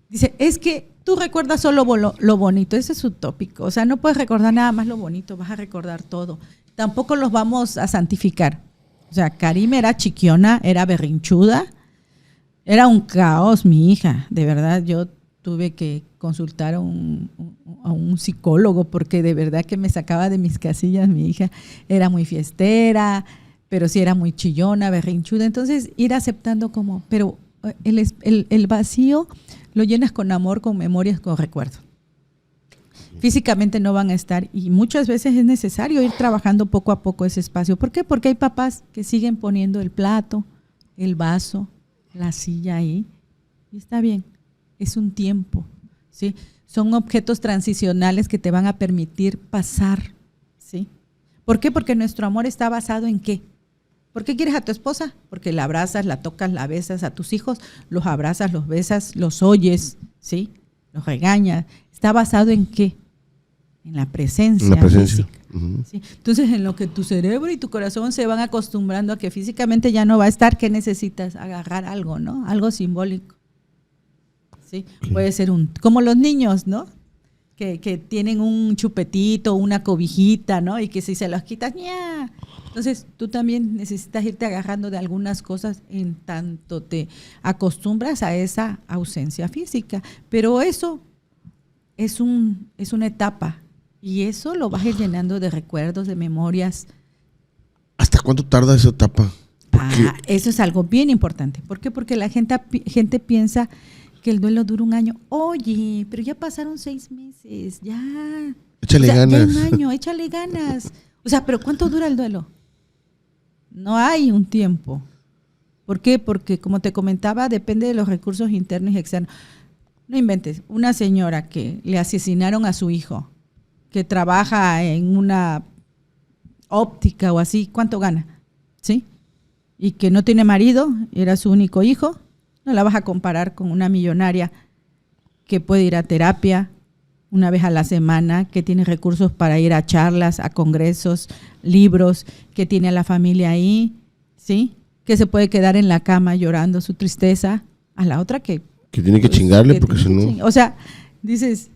S1: dice, es que tú recuerdas solo lo bonito, ese es utópico, o sea, no puedes recordar nada más lo bonito, vas a recordar todo. Tampoco los vamos a santificar. O sea, Karim era chiquiona, era berrinchuda, era un caos mi hija, de verdad, yo tuve que consultar a un psicólogo porque de verdad que me sacaba de mis casillas. Mi hija era muy fiestera, pero sí era muy chillona, berrinchuda. Entonces, ir aceptando como, pero el vacío lo llenas con amor, con memorias, con recuerdos. Físicamente no van a estar y muchas veces es necesario ir trabajando poco a poco ese espacio. ¿Por qué? Porque hay papás que siguen poniendo el plato, el vaso, la silla ahí y está bien. Es un tiempo, ¿sí? Son objetos transicionales que te van a permitir pasar, ¿sí? ¿Por qué? Porque nuestro amor está basado en ¿qué? ¿Por qué quieres a tu esposa? Porque la abrazas, la tocas, la besas. A tus hijos los abrazas, los besas, los oyes, ¿sí? Los regañas. ¿Está basado en qué? En la presencia.
S2: En la presencia.
S1: Física, ¿sí? Entonces, en lo que tu cerebro y tu corazón se van acostumbrando a que físicamente ya no va a estar, ¿qué necesitas? Agarrar algo, ¿no? Algo simbólico. ¿Sí? Puede ser como los niños, ¿no? Que tienen un chupetito, una cobijita, ¿no? Y que si se los quitas, ¡ña! Entonces, tú también necesitas irte agarrando de algunas cosas en tanto te acostumbras a esa ausencia física. Pero eso es una etapa y eso lo vas a ir llenando de recuerdos, de memorias.
S2: ¿Hasta cuánto tarda esa etapa?
S1: Eso es algo bien importante. ¿Por qué? Porque la gente piensa que el duelo dura un año. Oye, pero ya pasaron 6 meses, ya.
S2: Échale ganas.
S1: Ya un año, échale ganas. O sea, pero ¿cuánto dura el duelo? No hay un tiempo. ¿Por qué? Porque, como te comentaba, depende de los recursos internos y externos. No inventes. Una señora que le asesinaron a su hijo, que trabaja en una óptica o así, ¿cuánto gana? ¿Sí? Y que no tiene marido, era su único hijo. No la vas a comparar con una millonaria que puede ir a terapia una vez a la semana, que tiene recursos para ir a charlas, a congresos, libros, que tiene a la familia ahí, ¿sí? Que se puede quedar en la cama llorando su tristeza, a la otra que
S2: tiene que chingarle porque si no...
S1: O sea, dices,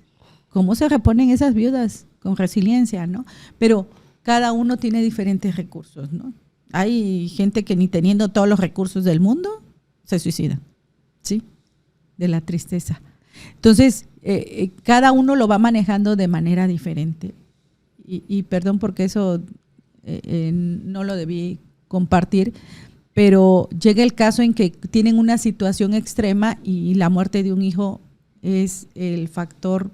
S1: ¿cómo se reponen esas viudas? Con resiliencia, ¿no? Pero cada uno tiene diferentes recursos, ¿no? Hay gente que ni teniendo todos los recursos del mundo se suicida. ¿Sí? De la tristeza. Entonces, cada uno lo va manejando de manera diferente. Y perdón porque eso no lo debí compartir, pero llega el caso en que tienen una situación extrema y la muerte de un hijo es el factor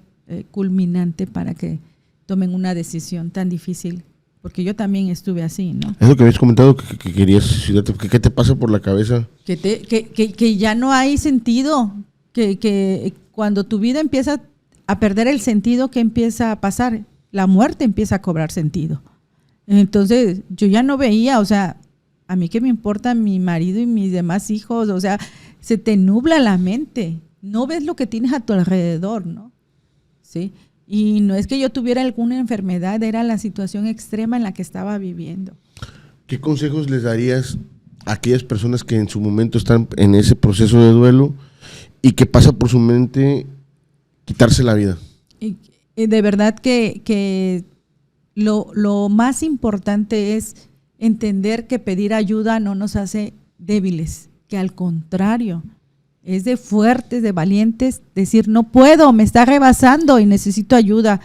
S1: culminante para que tomen una decisión tan difícil. Porque yo también estuve así, ¿no?
S2: Es lo que habías comentado, que querías suicidarte. ¿Qué te pasa por la cabeza?
S1: Que ya no hay sentido. Que cuando tu vida empieza a perder el sentido, ¿qué empieza a pasar? La muerte empieza a cobrar sentido. Entonces, yo ya no veía, o sea, a mí qué me importa mi marido y mis demás hijos, o sea, se te nubla la mente. No ves lo que tienes a tu alrededor, ¿no? ¿Sí? Y no es que yo tuviera alguna enfermedad, era la situación extrema en la que estaba viviendo.
S2: ¿Qué consejos les darías a aquellas personas que en su momento están en ese proceso de duelo y que pasa por su mente quitarse la vida?
S1: Y de verdad que lo más importante es entender que pedir ayuda no nos hace débiles, que al contrario, es de fuertes, de valientes, decir no puedo, me está rebasando y necesito ayuda.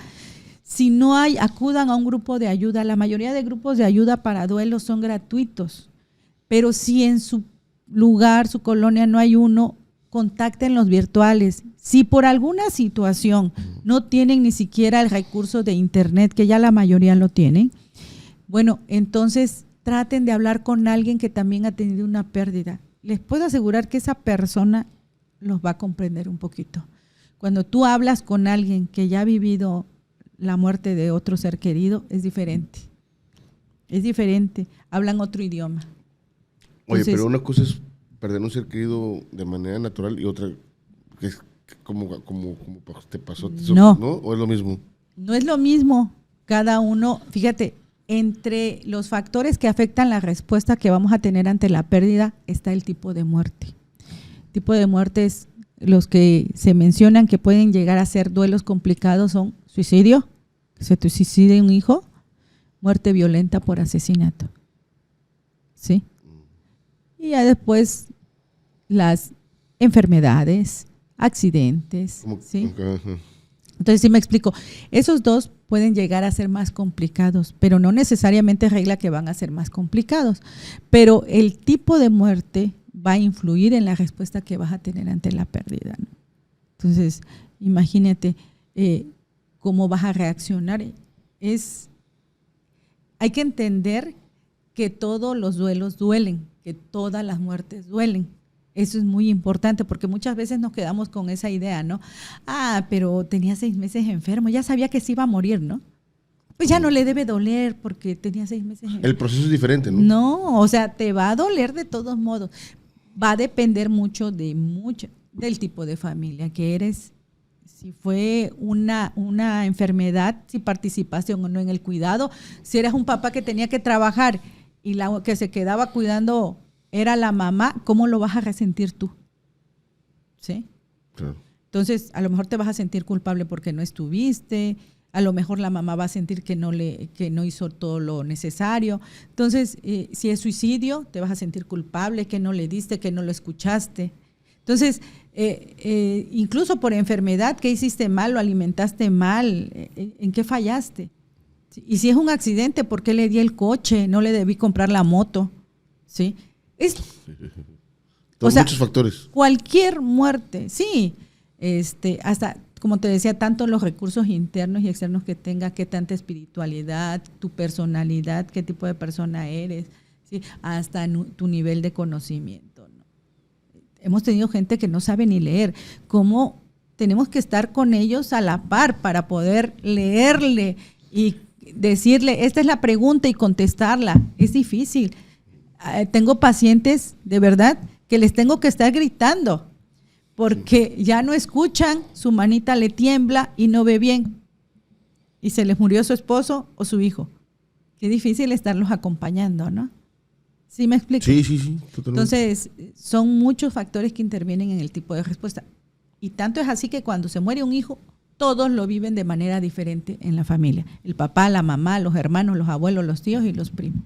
S1: Si no hay, acudan a un grupo de ayuda. La mayoría de grupos de ayuda para duelos son gratuitos, pero si en su lugar, su colonia no hay uno, contacten los virtuales. Si por alguna situación no tienen ni siquiera el recurso de internet, que ya la mayoría lo tienen, bueno, entonces traten de hablar con alguien que también ha tenido una pérdida. Les puedo asegurar que esa persona los va a comprender un poquito. Cuando tú hablas con alguien que ya ha vivido la muerte de otro ser querido, es diferente. Es diferente. Hablan otro idioma.
S2: Oye,
S1: Entonces,
S2: pero una cosa es perder un ser querido de manera natural y otra que es como te pasó.
S1: No.
S2: ¿No? ¿O es lo mismo?
S1: No es lo mismo. Cada uno, fíjate, entre los factores que afectan la respuesta que vamos a tener ante la pérdida está el tipo de muerte. El tipo de muertes, los que se mencionan que pueden llegar a ser duelos complicados son suicidio, que se te suicide un hijo, muerte violenta por asesinato. ¿Sí? Y ya después las enfermedades, accidentes. ¿Sí? Entonces, sí me explico. Esos dos pueden llegar a ser más complicados, pero no necesariamente regla que van a ser más complicados. Pero el tipo de muerte va a influir en la respuesta que vas a tener ante la pérdida, ¿no? Entonces, imagínate cómo vas a reaccionar. Hay que entender que todos los duelos duelen, que todas las muertes duelen. Eso es muy importante porque muchas veces nos quedamos con esa idea, ¿no? Ah, pero tenía 6 meses enfermo, ya sabía que se iba a morir, ¿no? Pues ya no le debe doler porque tenía 6 meses enfermo.
S2: El proceso es diferente, ¿no?
S1: No, o sea, te va a doler de todos modos. Va a depender mucho del tipo de familia que eres, si fue una enfermedad, si participaste o no en el cuidado, si eres un papá que tenía que trabajar y la que se quedaba cuidando era la mamá, ¿cómo lo vas a resentir tú? ¿Sí?
S2: Claro.
S1: Entonces, a lo mejor te vas a sentir culpable porque no estuviste, a lo mejor la mamá va a sentir que no hizo todo lo necesario. Entonces, si es suicidio, te vas a sentir culpable, que no le diste, que no lo escuchaste. Entonces, incluso por enfermedad, ¿qué hiciste mal? ¿Lo alimentaste mal? ¿En qué fallaste? Y si es un accidente, ¿por qué le di el coche? No le debí comprar la moto. ¿Sí?
S2: Muchos factores.
S1: Cualquier muerte, sí. Hasta, como te decía, tanto los recursos internos y externos que tenga, qué tanta espiritualidad, tu personalidad, qué tipo de persona eres, ¿sí? Hasta tu nivel de conocimiento, ¿no? Hemos tenido gente que no sabe ni leer. ¿Cómo tenemos que estar con ellos a la par para poder leerle y decirle, esta es la pregunta y contestarla? Es difícil. Tengo pacientes, de verdad, que les tengo que estar gritando porque ya no escuchan, su manita le tiembla y no ve bien. Y se les murió su esposo o su hijo. Qué difícil estarlos acompañando, ¿no? ¿Sí me explico?
S2: Sí, totalmente.
S1: Entonces, son muchos factores que intervienen en el tipo de respuesta. Y tanto es así que cuando se muere un hijo, todos lo viven de manera diferente en la familia. El papá, la mamá, los hermanos, los abuelos, los tíos y los primos.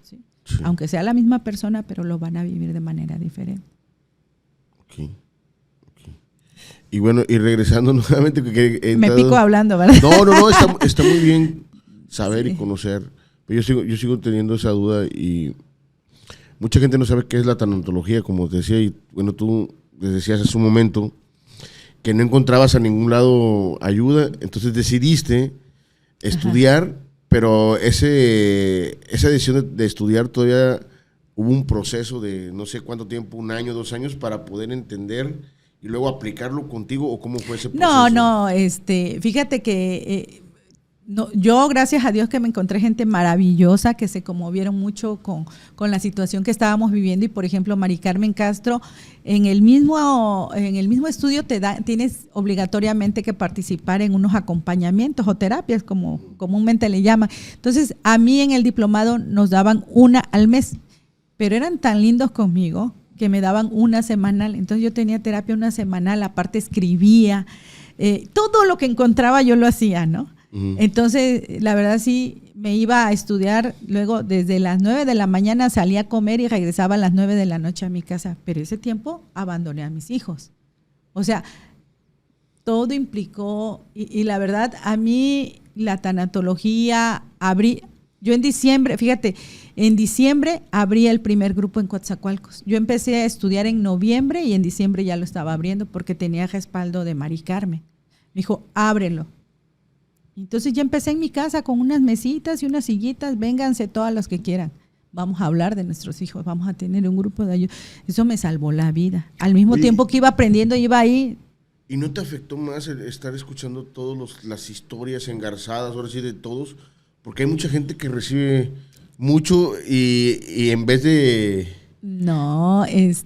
S1: ¿Sí? Sí. Aunque sea la misma persona, pero lo van a vivir de manera diferente.
S2: Ok. Y bueno, y regresando nuevamente.
S1: Me pico hablando, ¿verdad?
S2: No, está muy bien saber y conocer. Pero yo sigo teniendo esa duda y mucha gente no sabe qué es la tanatología, como te decía, y bueno, tú les decías hace un momento que no encontrabas a ningún lado ayuda, entonces decidiste estudiar. Ajá. Pero esa decisión de estudiar todavía hubo un proceso de no sé cuánto tiempo, 1 año, 2 años, para poder entender y luego aplicarlo contigo, ¿o cómo fue ese proceso?
S1: No, fíjate que yo, gracias a Dios, que me encontré gente maravillosa que se conmovieron mucho con la situación que estábamos viviendo. Y por ejemplo, Mari Carmen Castro, en el mismo estudio tienes obligatoriamente que participar en unos acompañamientos o terapias, como comúnmente le llaman. Entonces, a mí en el diplomado nos daban 1 al mes, pero eran tan lindos conmigo que me daban 1 semanal. Entonces yo tenía terapia 1 semanal, aparte escribía, todo lo que encontraba yo lo hacía, ¿no? Uh-huh. Entonces, la verdad sí, me iba a estudiar, luego desde las 9 de la mañana salía a comer y regresaba a las 9 de la noche a mi casa, pero ese tiempo abandoné a mis hijos. O sea, todo implicó, y la verdad, a mí la tanatología, yo en diciembre, fíjate, en diciembre abrí el primer grupo en Coatzacoalcos. Yo empecé a estudiar en noviembre y en diciembre ya lo estaba abriendo porque tenía respaldo de Mari Carmen. Me dijo, ábrelo. Entonces ya empecé en mi casa con unas mesitas y unas sillitas, vénganse todas las que quieran. Vamos a hablar de nuestros hijos, vamos a tener un grupo de ayuda. Eso me salvó la vida. Al mismo tiempo que iba aprendiendo, iba ahí.
S2: ¿Y no te afectó más el estar escuchando todas las historias engarzadas, ahora sí de todos? Porque hay mucha gente que recibe mucho y en vez de...
S1: No,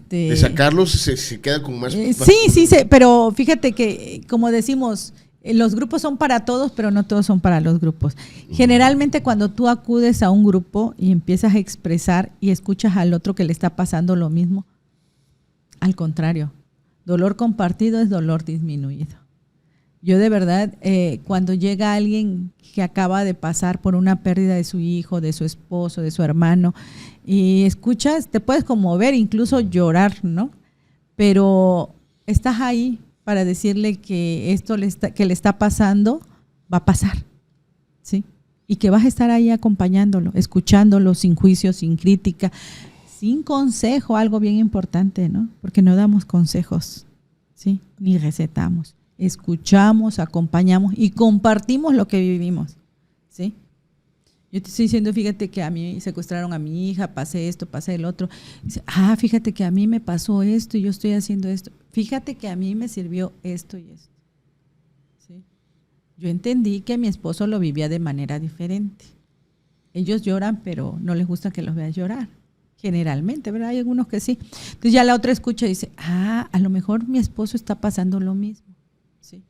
S2: de sacarlos se queda con más...
S1: Sí, pero fíjate que, como decimos, los grupos son para todos, pero no todos son para los grupos. Generalmente cuando tú acudes a un grupo y empiezas a expresar y escuchas al otro que le está pasando lo mismo, al contrario, dolor compartido es dolor disminuido. Yo de verdad, cuando llega alguien que acaba de pasar por una pérdida de su hijo, de su esposo, de su hermano, y escuchas, te puedes conmover, incluso llorar, ¿no? Pero estás ahí para decirle que esto que le está pasando va a pasar, ¿sí? Y que vas a estar ahí acompañándolo, escuchándolo sin juicio, sin crítica, sin consejo, algo bien importante, ¿no? Porque no damos consejos, ¿sí? Ni recetamos. Escuchamos, acompañamos y compartimos lo que vivimos, ¿sí? Yo te estoy diciendo, fíjate que a mí secuestraron a mi hija, pasé esto, pasé el otro. Dice, fíjate que a mí me pasó esto y yo estoy haciendo esto. Fíjate que a mí me sirvió esto y esto, ¿sí? Yo entendí que mi esposo lo vivía de manera diferente. Ellos lloran, pero no les gusta que los veas llorar. Generalmente, ¿verdad? Hay algunos que sí. Entonces ya la otra escucha y dice, a lo mejor mi esposo está pasando lo mismo. ¿Sí?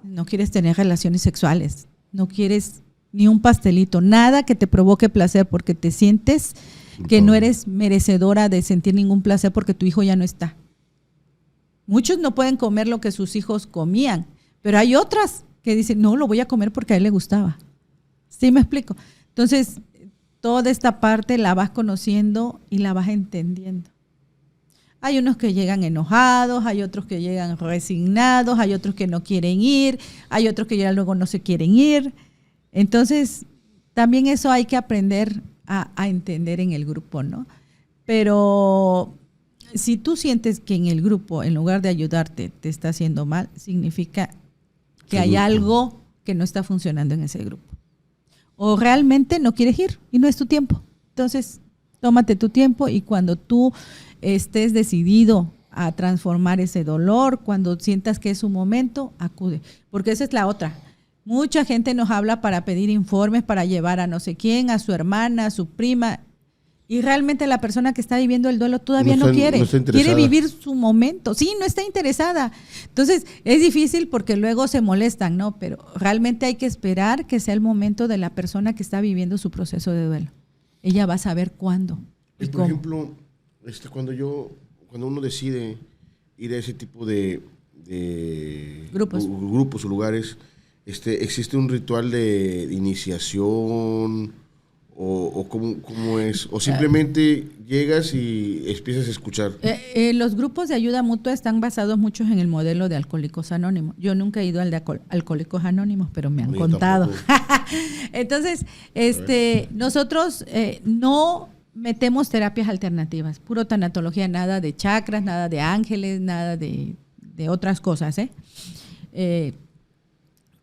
S1: No quieres tener relaciones sexuales, no quieres ni un pastelito, nada que te provoque placer porque te sientes que no eres merecedora de sentir ningún placer porque tu hijo ya no está. Muchos no pueden comer lo que sus hijos comían, pero hay otras que dicen, no, lo voy a comer porque a él le gustaba. ¿Sí me explico? Entonces, toda esta parte la vas conociendo y la vas entendiendo. Hay unos que llegan enojados, hay otros que llegan resignados, hay otros que no quieren ir, hay otros que ya luego no se quieren ir. Entonces, también eso hay que aprender a entender en el grupo, ¿no? Pero si tú sientes que en el grupo, en lugar de ayudarte, te está haciendo mal, significa que hay algo que no está funcionando en ese grupo. O realmente no quieres ir y no es tu tiempo. Entonces, tómate tu tiempo y cuando tú estés decidido a transformar ese dolor, cuando sientas que es su momento, acude. Porque esa es la otra. Mucha gente nos habla para pedir informes, para llevar a no sé quién, a su hermana, a su prima. Y realmente la persona que está viviendo el duelo todavía no quiere. Quiere vivir su momento. Sí, no está interesada. Entonces, es difícil porque luego se molestan, ¿no? Pero realmente hay que esperar que sea el momento de la persona que está viviendo su proceso de duelo. Ella va a saber cuándo.
S2: Y por ejemplo, cuando uno decide ir a ese tipo de grupos o lugares, ¿existe un ritual de iniciación o cómo es? ¿O simplemente llegas y empiezas a escuchar?
S1: Los grupos de ayuda mutua están basados muchos en el modelo de Alcohólicos Anónimos. Yo nunca he ido al de Alcohólicos Anónimos, pero me han contado. Entonces, nosotros no metemos terapias alternativas, puro tanatología, nada de chakras, nada de ángeles, nada de otras cosas,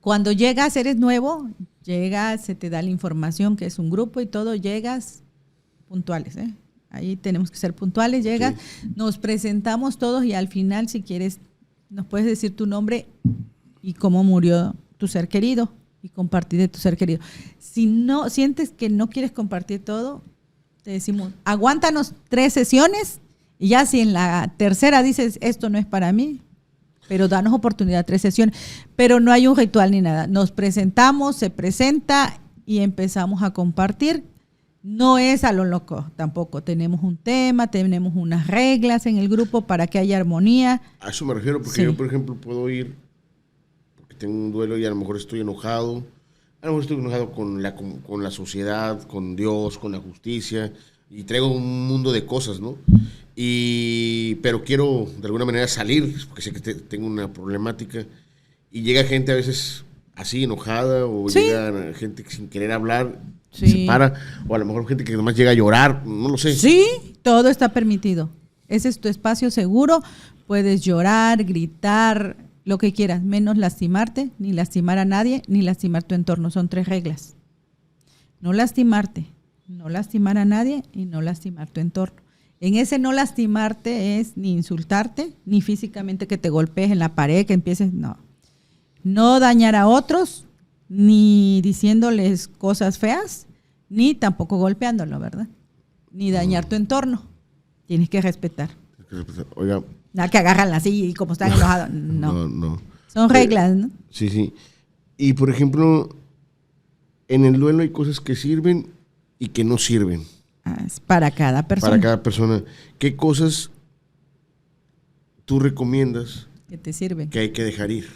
S1: Cuando llegas, eres nuevo, llegas, se te da la información que es un grupo y todo, llegas puntuales, Ahí tenemos que ser puntuales, llegas, sí. Nos presentamos todos y al final, si quieres, nos puedes decir tu nombre y cómo murió tu ser querido y compartir de tu ser querido. Si no sientes que no quieres compartir todo, te decimos, aguántanos 3 sesiones y ya si en la tercera dices, esto no es para mí, pero danos oportunidad 3 sesiones. Pero no hay un ritual ni nada. Nos presentamos, se presenta y empezamos a compartir. No es a lo loco tampoco. Tenemos un tema, tenemos unas reglas en el grupo para que haya armonía.
S2: A eso me refiero, porque sí. Yo, por ejemplo, puedo ir porque tengo un duelo y a lo mejor estoy enojado. a lo mejor estoy enojado con la sociedad, con Dios, con la justicia, y traigo un mundo de cosas, ¿no? Pero quiero de alguna manera salir, porque sé que tengo una problemática, y llega gente a veces así enojada, o
S1: sí.
S2: llega gente sin querer hablar,
S1: sí.
S2: se para, o a lo mejor gente que nomás llega a llorar, no lo sé.
S1: Sí, todo está permitido. Ese es tu espacio seguro, puedes llorar, gritar, lo que quieras, menos lastimarte, ni lastimar a nadie, ni lastimar tu entorno. Son 3 reglas. No lastimarte, no lastimar a nadie y no lastimar tu entorno. En ese no lastimarte es ni insultarte, ni físicamente que te golpees en la pared, que empieces, no. No dañar a otros, ni diciéndoles cosas feas, ni tampoco golpeándolo, ¿verdad? Ni dañar tu entorno. Tienes que respetar.
S2: Oiga.
S1: Nada que agarran así y como están enojados. No.
S2: No.
S1: Son reglas, ¿no?
S2: Sí. Y por ejemplo, en el duelo hay cosas que sirven y que no sirven.
S1: Es para cada persona.
S2: Para cada persona. ¿Qué cosas tú recomiendas
S1: que te sirven?
S2: Que hay que dejar ir.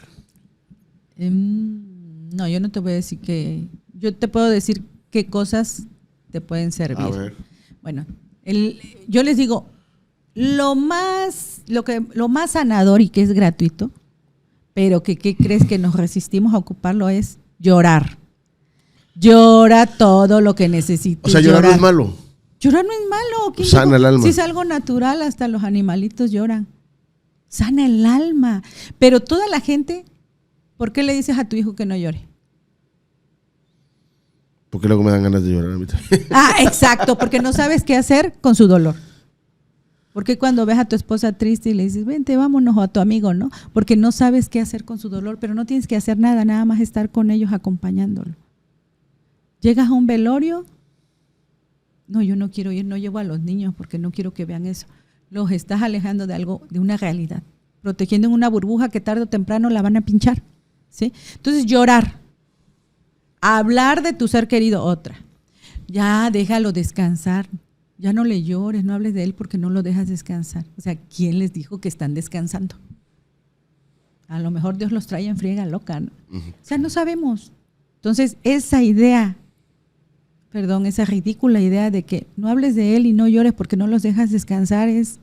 S1: No, yo no te voy a decir que... Yo te puedo decir qué cosas te pueden servir.
S2: A ver.
S1: Bueno, yo les digo, lo más sanador y que es gratuito, pero que ¿qué crees que nos resistimos a ocuparlo? Es llorar. Llora todo lo que necesites.
S2: O sea, llorar no es malo.
S1: Llorar no es malo.
S2: Sana el alma.
S1: Si es algo natural, hasta los animalitos lloran. Sana el alma. Pero toda la gente, ¿por qué le dices a tu hijo que no llore?
S2: Porque luego me dan ganas de llorar a mí también.
S1: Exacto, porque no sabes qué hacer con su dolor. Porque cuando ves a tu esposa triste y le dices, vente, vámonos, o a tu amigo, ¿no? Porque no sabes qué hacer con su dolor, pero no tienes que hacer nada, nada más estar con ellos acompañándolo. Llegas a un velorio, no, yo no quiero ir, no llevo a los niños porque no quiero que vean eso. Los estás alejando de algo, de una realidad, protegiendo en una burbuja que tarde o temprano la van a pinchar, ¿sí? Entonces, llorar, hablar de tu ser querido, otra. Ya, déjalo descansar. Ya no le llores, no hables de él porque no lo dejas descansar. O sea, ¿quién les dijo que están descansando? A lo mejor Dios los trae en friega loca, ¿no? O sea, no sabemos. Entonces, esa ridícula idea de que no hables de él y no llores porque no los dejas descansar es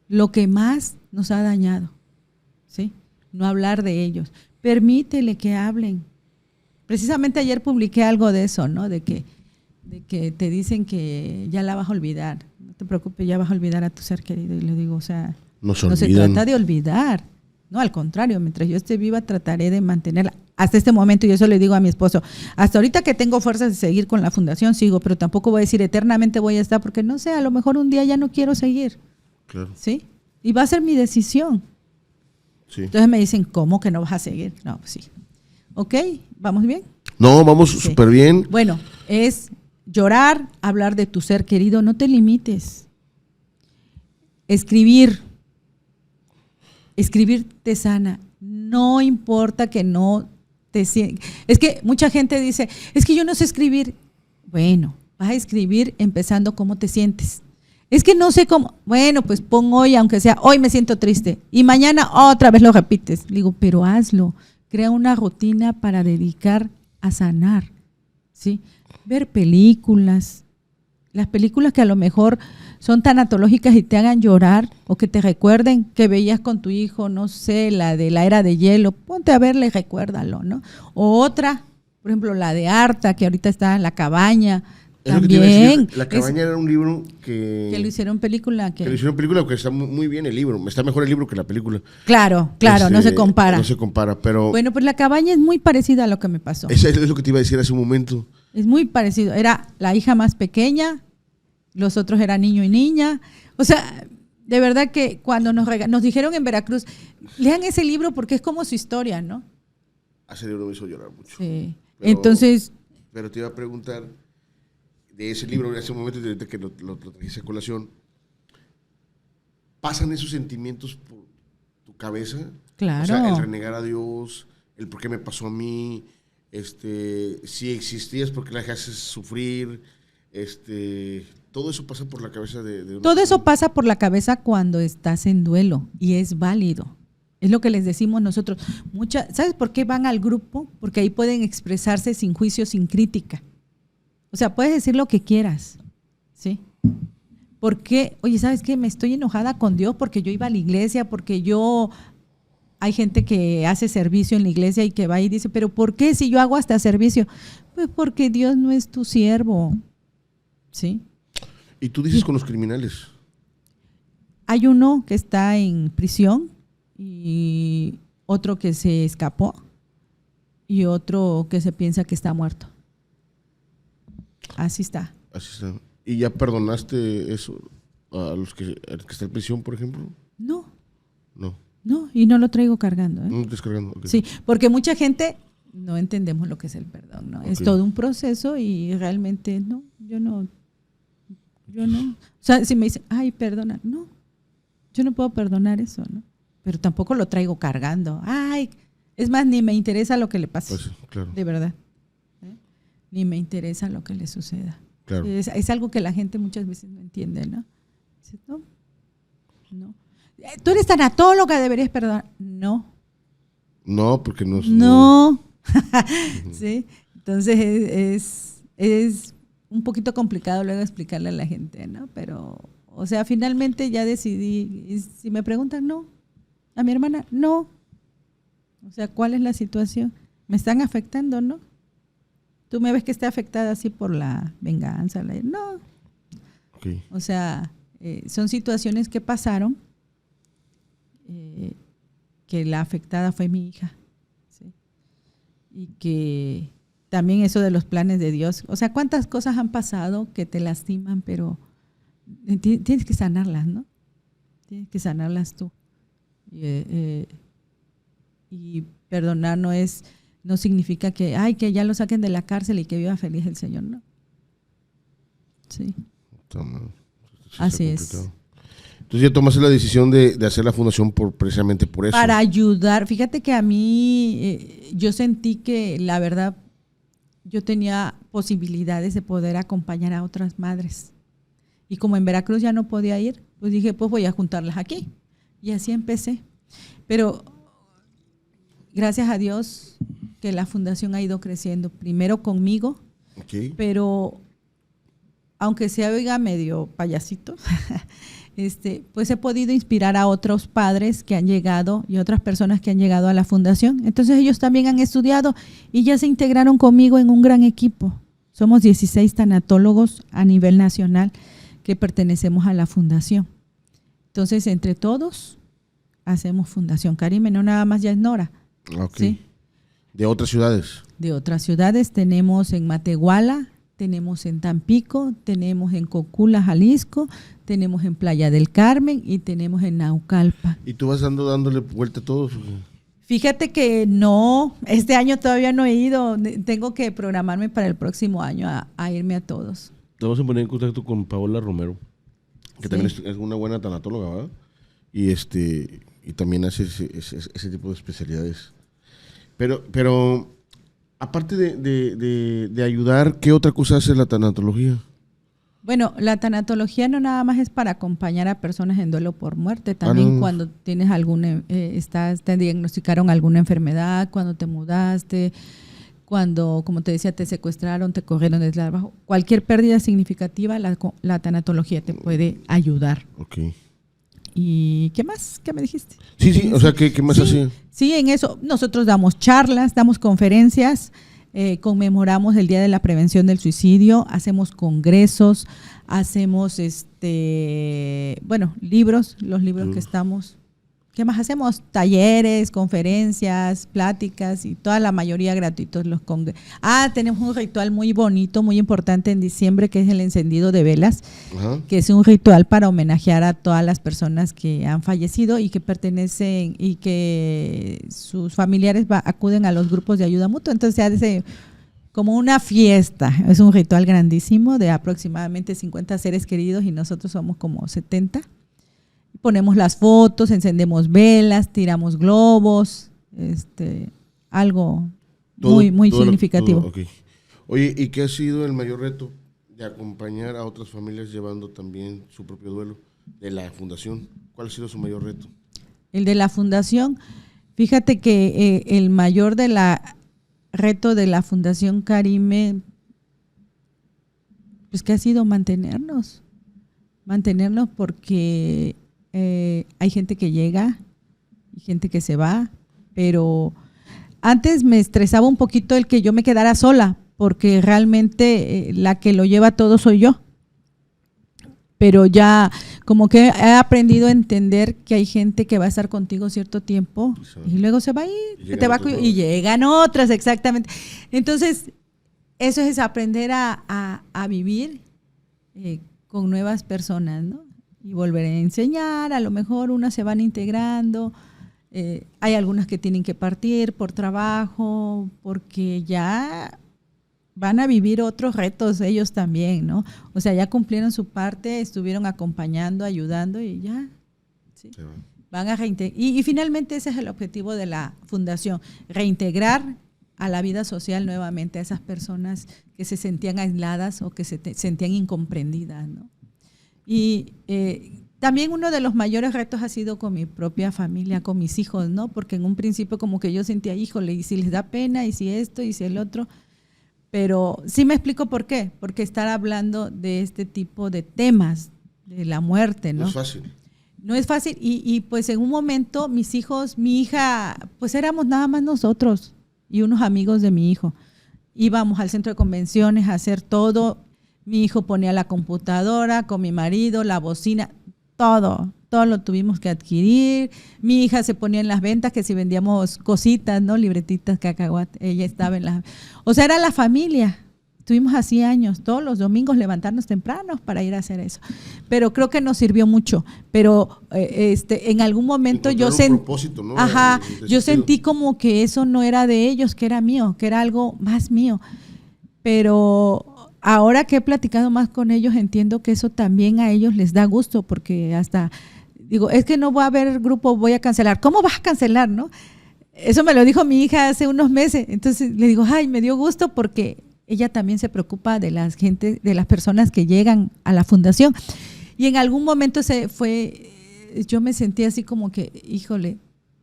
S1: lo que más nos ha dañado, ¿sí? No hablar de ellos. Permítele que hablen. Precisamente ayer publiqué algo de eso, ¿no? De que te dicen que ya la vas a olvidar. No te preocupes, ya vas a olvidar a tu ser querido. Y le digo, o sea, no se trata de olvidar. No, al contrario, mientras yo esté viva trataré de mantenerla. Hasta este momento, y eso le digo a mi esposo, hasta ahorita que tengo fuerzas de seguir con la fundación, sigo, pero tampoco voy a decir eternamente voy a estar, porque no sé, a lo mejor un día ya no quiero seguir.
S2: Claro.
S1: ¿Sí? Y va a ser mi decisión.
S2: Sí.
S1: Entonces me dicen, ¿cómo que no vas a seguir? No, pues sí. ¿Ok? ¿Vamos bien?
S2: No, vamos súper bien.
S1: Bueno, es llorar, hablar de tu ser querido, no te limites. Escribir te sana. No importa que no te sientas. Es que mucha gente dice, es que yo no sé escribir. Bueno, vas a escribir empezando cómo te sientes. Es que no sé cómo. Bueno, pues pon hoy, aunque sea, hoy me siento triste. Y mañana otra vez lo repites. Digo, pero hazlo. Crea una rutina para dedicar a sanar. ¿Sí? Ver películas. Las películas que a lo mejor son tanatológicas y te hagan llorar o que te recuerden que veías con tu hijo, no sé, la de la era de hielo, ponte a verla y recuérdalo, ¿no? O otra, por ejemplo, la de Arta, que ahorita está en La Cabaña, también.
S2: La Cabaña era un libro que
S1: lo hicieron película.
S2: Que lo hicieron película, porque está muy bien el libro, está mejor el libro que la película.
S1: Claro, no se compara.
S2: No se compara, pero...
S1: Bueno, pues La Cabaña es muy parecida a lo que me pasó.
S2: Eso es lo que te iba a decir hace un momento.
S1: Es muy parecido, era la hija más pequeña, los otros eran niño y niña. O sea, de verdad que cuando nos dijeron en Veracruz, lean ese libro porque es como su historia, ¿no?
S2: Ese libro me hizo llorar mucho.
S1: Sí. Entonces...
S2: Pero te iba a preguntar, de ese libro, en ese momento que lo trajiste a colación, ¿pasan esos sentimientos por tu cabeza?
S1: Claro.
S2: O sea, el renegar a Dios, el por qué me pasó a mí, si existías, por qué la dejaste sufrir, todo eso pasa por la cabeza de una
S1: Todo eso
S2: persona.
S1: pasa por la cabeza cuando estás en duelo y es válido. Es lo que les decimos nosotros. ¿Sabes por qué van al grupo? Porque ahí pueden expresarse sin juicio, sin crítica. O sea, puedes decir lo que quieras, ¿sí? Porque, oye, ¿sabes qué? Me estoy enojada con Dios porque yo iba a la iglesia, porque hay gente que hace servicio en la iglesia y que va y dice, pero ¿por qué si yo hago hasta servicio? Pues porque Dios no es tu siervo, ¿sí?
S2: ¿Y tú dices con los criminales?
S1: Hay uno que está en prisión y otro que se escapó y otro que se piensa que está muerto. Así está.
S2: Así está. ¿Y ya perdonaste eso a al que está en prisión, por ejemplo?
S1: No,
S2: No.
S1: y no lo traigo cargando.
S2: No lo estás cargando. Okay.
S1: Sí, porque mucha gente no entendemos lo que es el perdón, ¿no? Okay. Es todo un proceso y realmente no, yo no. O sea, si me dicen, ay, perdona, no, yo no puedo perdonar eso, ¿no? Pero tampoco lo traigo cargando. Ay, es más, ni me interesa lo que le pase. Pues, claro. De verdad. Ni me interesa lo que le suceda. Claro. Es algo que la gente muchas veces no entiende, ¿no? Dice, no. Tú eres tanatóloga, deberías perdonar. No.
S2: No, porque no es...
S1: No. Sí. Entonces es un poquito complicado luego explicarle a la gente, ¿no? Pero, o sea, finalmente ya decidí. Y si me preguntan, no. A mi hermana, no. O sea, ¿cuál es la situación? ¿Me están afectando, no? ¿Tú me ves que esté afectada así por la venganza? No. Okay. O sea, son situaciones que pasaron, que la afectada fue mi hija. ¿Sí? Y que también eso de los planes de Dios. O sea, ¿cuántas cosas han pasado que te lastiman, pero tienes que sanarlas, ¿no? Tienes que sanarlas tú. Y perdonar no significa que ya lo saquen de la cárcel y que viva feliz el Señor, ¿no? Sí. Así es.
S2: Entonces ya tomaste la decisión de hacer la fundación precisamente por eso.
S1: Para ayudar. Fíjate que a mí yo sentí que la verdad yo tenía posibilidades de poder acompañar a otras madres. Y como en Veracruz ya no podía ir, pues dije, pues voy a juntarlas aquí. Y así empecé. Pero gracias a Dios que la fundación ha ido creciendo, primero conmigo, okay. Pero aunque se oiga medio payasito, pues he podido inspirar a otros padres que han llegado y otras personas que han llegado a la fundación. Entonces ellos también han estudiado y ya se integraron conmigo en un gran equipo. Somos 16 tanatólogos a nivel nacional que pertenecemos a la fundación. Entonces, entre todos, hacemos Fundación Carime, no nada más ya es Nora.
S2: Okay. ¿Sí? ¿De otras ciudades?
S1: De otras ciudades tenemos en Matehuala, tenemos en Tampico, tenemos en Cocula, Jalisco, tenemos en Playa del Carmen y tenemos en Naucalpan.
S2: ¿Y tú vas dándole vuelta a todos?
S1: Fíjate que no, este año todavía no he ido, tengo que programarme para el próximo año a irme a todos.
S2: Te vamos a poner en contacto con Paola Romero, que sí. También es una buena tanatóloga, ¿verdad? Y también hace ese tipo de especialidades. Pero aparte de ayudar, ¿qué otra cosa hace la tanatología?
S1: Bueno, la tanatología no nada más es para acompañar a personas en duelo por muerte, también cuando tienes te diagnosticaron alguna enfermedad, cuando te mudaste, cuando, como te decía, te secuestraron, te corrieron del trabajo, cualquier pérdida significativa, la tanatología te puede ayudar.
S2: Okay.
S1: ¿Y qué más? ¿Qué me dijiste?
S2: Sí, o sea, ¿qué más hacía?
S1: Sí, en eso nosotros damos charlas, damos conferencias, conmemoramos el Día de la Prevención del Suicidio, hacemos congresos, hacemos libros, los libros que estamos. ¿Qué más hacemos? Talleres, conferencias, pláticas y toda la mayoría gratuitos. Tenemos un ritual muy bonito, muy importante en diciembre, que es el encendido de velas, que es un ritual para homenajear a todas las personas que han fallecido y que pertenecen y que sus familiares acuden a los grupos de ayuda mutua. Entonces se hace como una fiesta. Es un ritual grandísimo de aproximadamente 50 seres queridos y nosotros somos como 70. Ponemos las fotos, encendemos velas, tiramos globos, algo muy significativo.
S2: Okay. Oye, ¿y qué ha sido el mayor reto de acompañar a otras familias llevando también su propio duelo de la fundación? ¿Cuál ha sido su mayor reto?
S1: El de la fundación, fíjate que el mayor reto de la Fundación Karime, pues que ha sido mantenernos porque hay gente que llega y gente que se va, pero antes me estresaba un poquito el que yo me quedara sola, porque realmente la que lo lleva todo soy yo. Pero ya como que he aprendido a entender que hay gente que va a estar contigo cierto tiempo y luego se va a ir, y llegan otras, exactamente. Entonces, eso es aprender a vivir con nuevas personas, ¿no? Y volver a enseñar, a lo mejor unas se van integrando, hay algunas que tienen que partir por trabajo, porque ya van a vivir otros retos ellos también, ¿no? O sea, ya cumplieron su parte, estuvieron acompañando, ayudando y ya, ¿sí? Van a reintegrar. Y finalmente ese es el objetivo de la fundación, reintegrar a la vida social nuevamente a esas personas que se sentían aisladas o que se sentían incomprendidas, ¿no? Y también uno de los mayores retos ha sido con mi propia familia, con mis hijos, ¿no? Porque en un principio como que yo sentía, híjole, y si les da pena, y si esto, y si el otro. Pero sí me explico por qué, porque estar hablando de este tipo de temas, de la muerte, ¿no?
S2: No es fácil.
S1: No es fácil y pues en un momento mis hijos, mi hija, pues éramos nada más nosotros y unos amigos de mi hijo. Íbamos al centro de convenciones a hacer todo, mi hijo ponía la computadora con mi marido, la bocina, todo lo tuvimos que adquirir. Mi hija se ponía en las ventas, que si vendíamos cositas, ¿no? Libretitas, cacahuate, ella estaba en las... O sea, era la familia. Estuvimos así años, todos los domingos levantarnos tempranos para ir a hacer eso. Pero creo que nos sirvió mucho. Pero en algún momento yo
S2: ¿no?
S1: Yo sentí como que eso no era de ellos, que era mío, que era algo más mío. Pero ahora que he platicado más con ellos, entiendo que eso también a ellos les da gusto, porque hasta digo, es que no va a haber grupo, voy a cancelar. ¿Cómo vas a cancelar, no? Eso me lo dijo mi hija hace unos meses. Entonces le digo, ay, me dio gusto porque ella también se preocupa de las personas que llegan a la fundación. Y en algún momento yo me sentí así como que, híjole,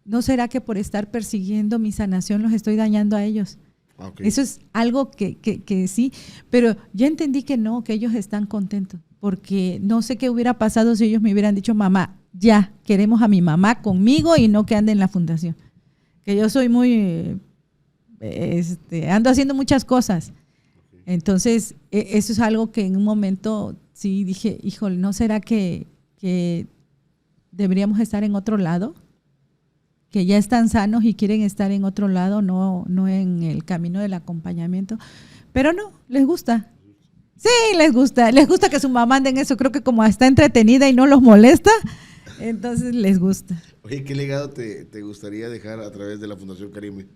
S1: ¿no será que por estar persiguiendo mi sanación los estoy dañando a ellos? Okay. Eso es algo que sí, pero ya entendí que no, que ellos están contentos, porque no sé qué hubiera pasado si ellos me hubieran dicho, mamá, ya, queremos a mi mamá conmigo y no que ande en la fundación. Que yo soy muy, ando haciendo muchas cosas. Entonces, eso es algo que en un momento sí dije, híjole, ¿no será que deberíamos estar en otro lado? Que ya están sanos y quieren estar en otro lado, no en el camino del acompañamiento. Pero no, les gusta. Sí, les gusta que su mamá ande en eso. Creo que como está entretenida y no los molesta, entonces les gusta.
S2: Oye, ¿qué legado te gustaría dejar a través de la Fundación Karime?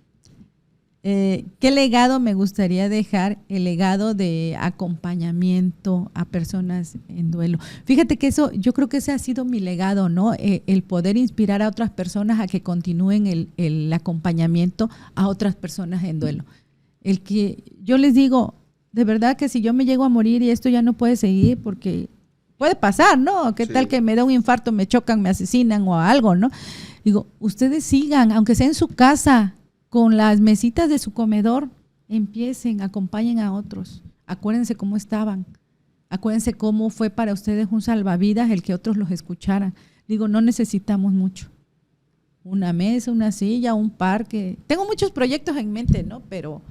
S1: ¿Qué legado me gustaría dejar? El legado de acompañamiento a personas en duelo. Fíjate que eso, yo creo que ese ha sido mi legado, ¿no? El poder inspirar a otras personas a que continúen el acompañamiento a otras personas en duelo. El que yo les digo, de verdad que si yo me llego a morir y esto ya no puede seguir, porque puede pasar, ¿no? ¿Qué tal que me da un infarto, me chocan, me asesinan o algo, ¿no? Digo, ustedes sigan, aunque sea en su casa, con las mesitas de su comedor, empiecen, acompañen a otros. Acuérdense cómo estaban. Acuérdense cómo fue para ustedes un salvavidas el que otros los escucharan. Digo, no necesitamos mucho. Una mesa, una silla, un parque. Tengo muchos proyectos en mente, ¿no? Pero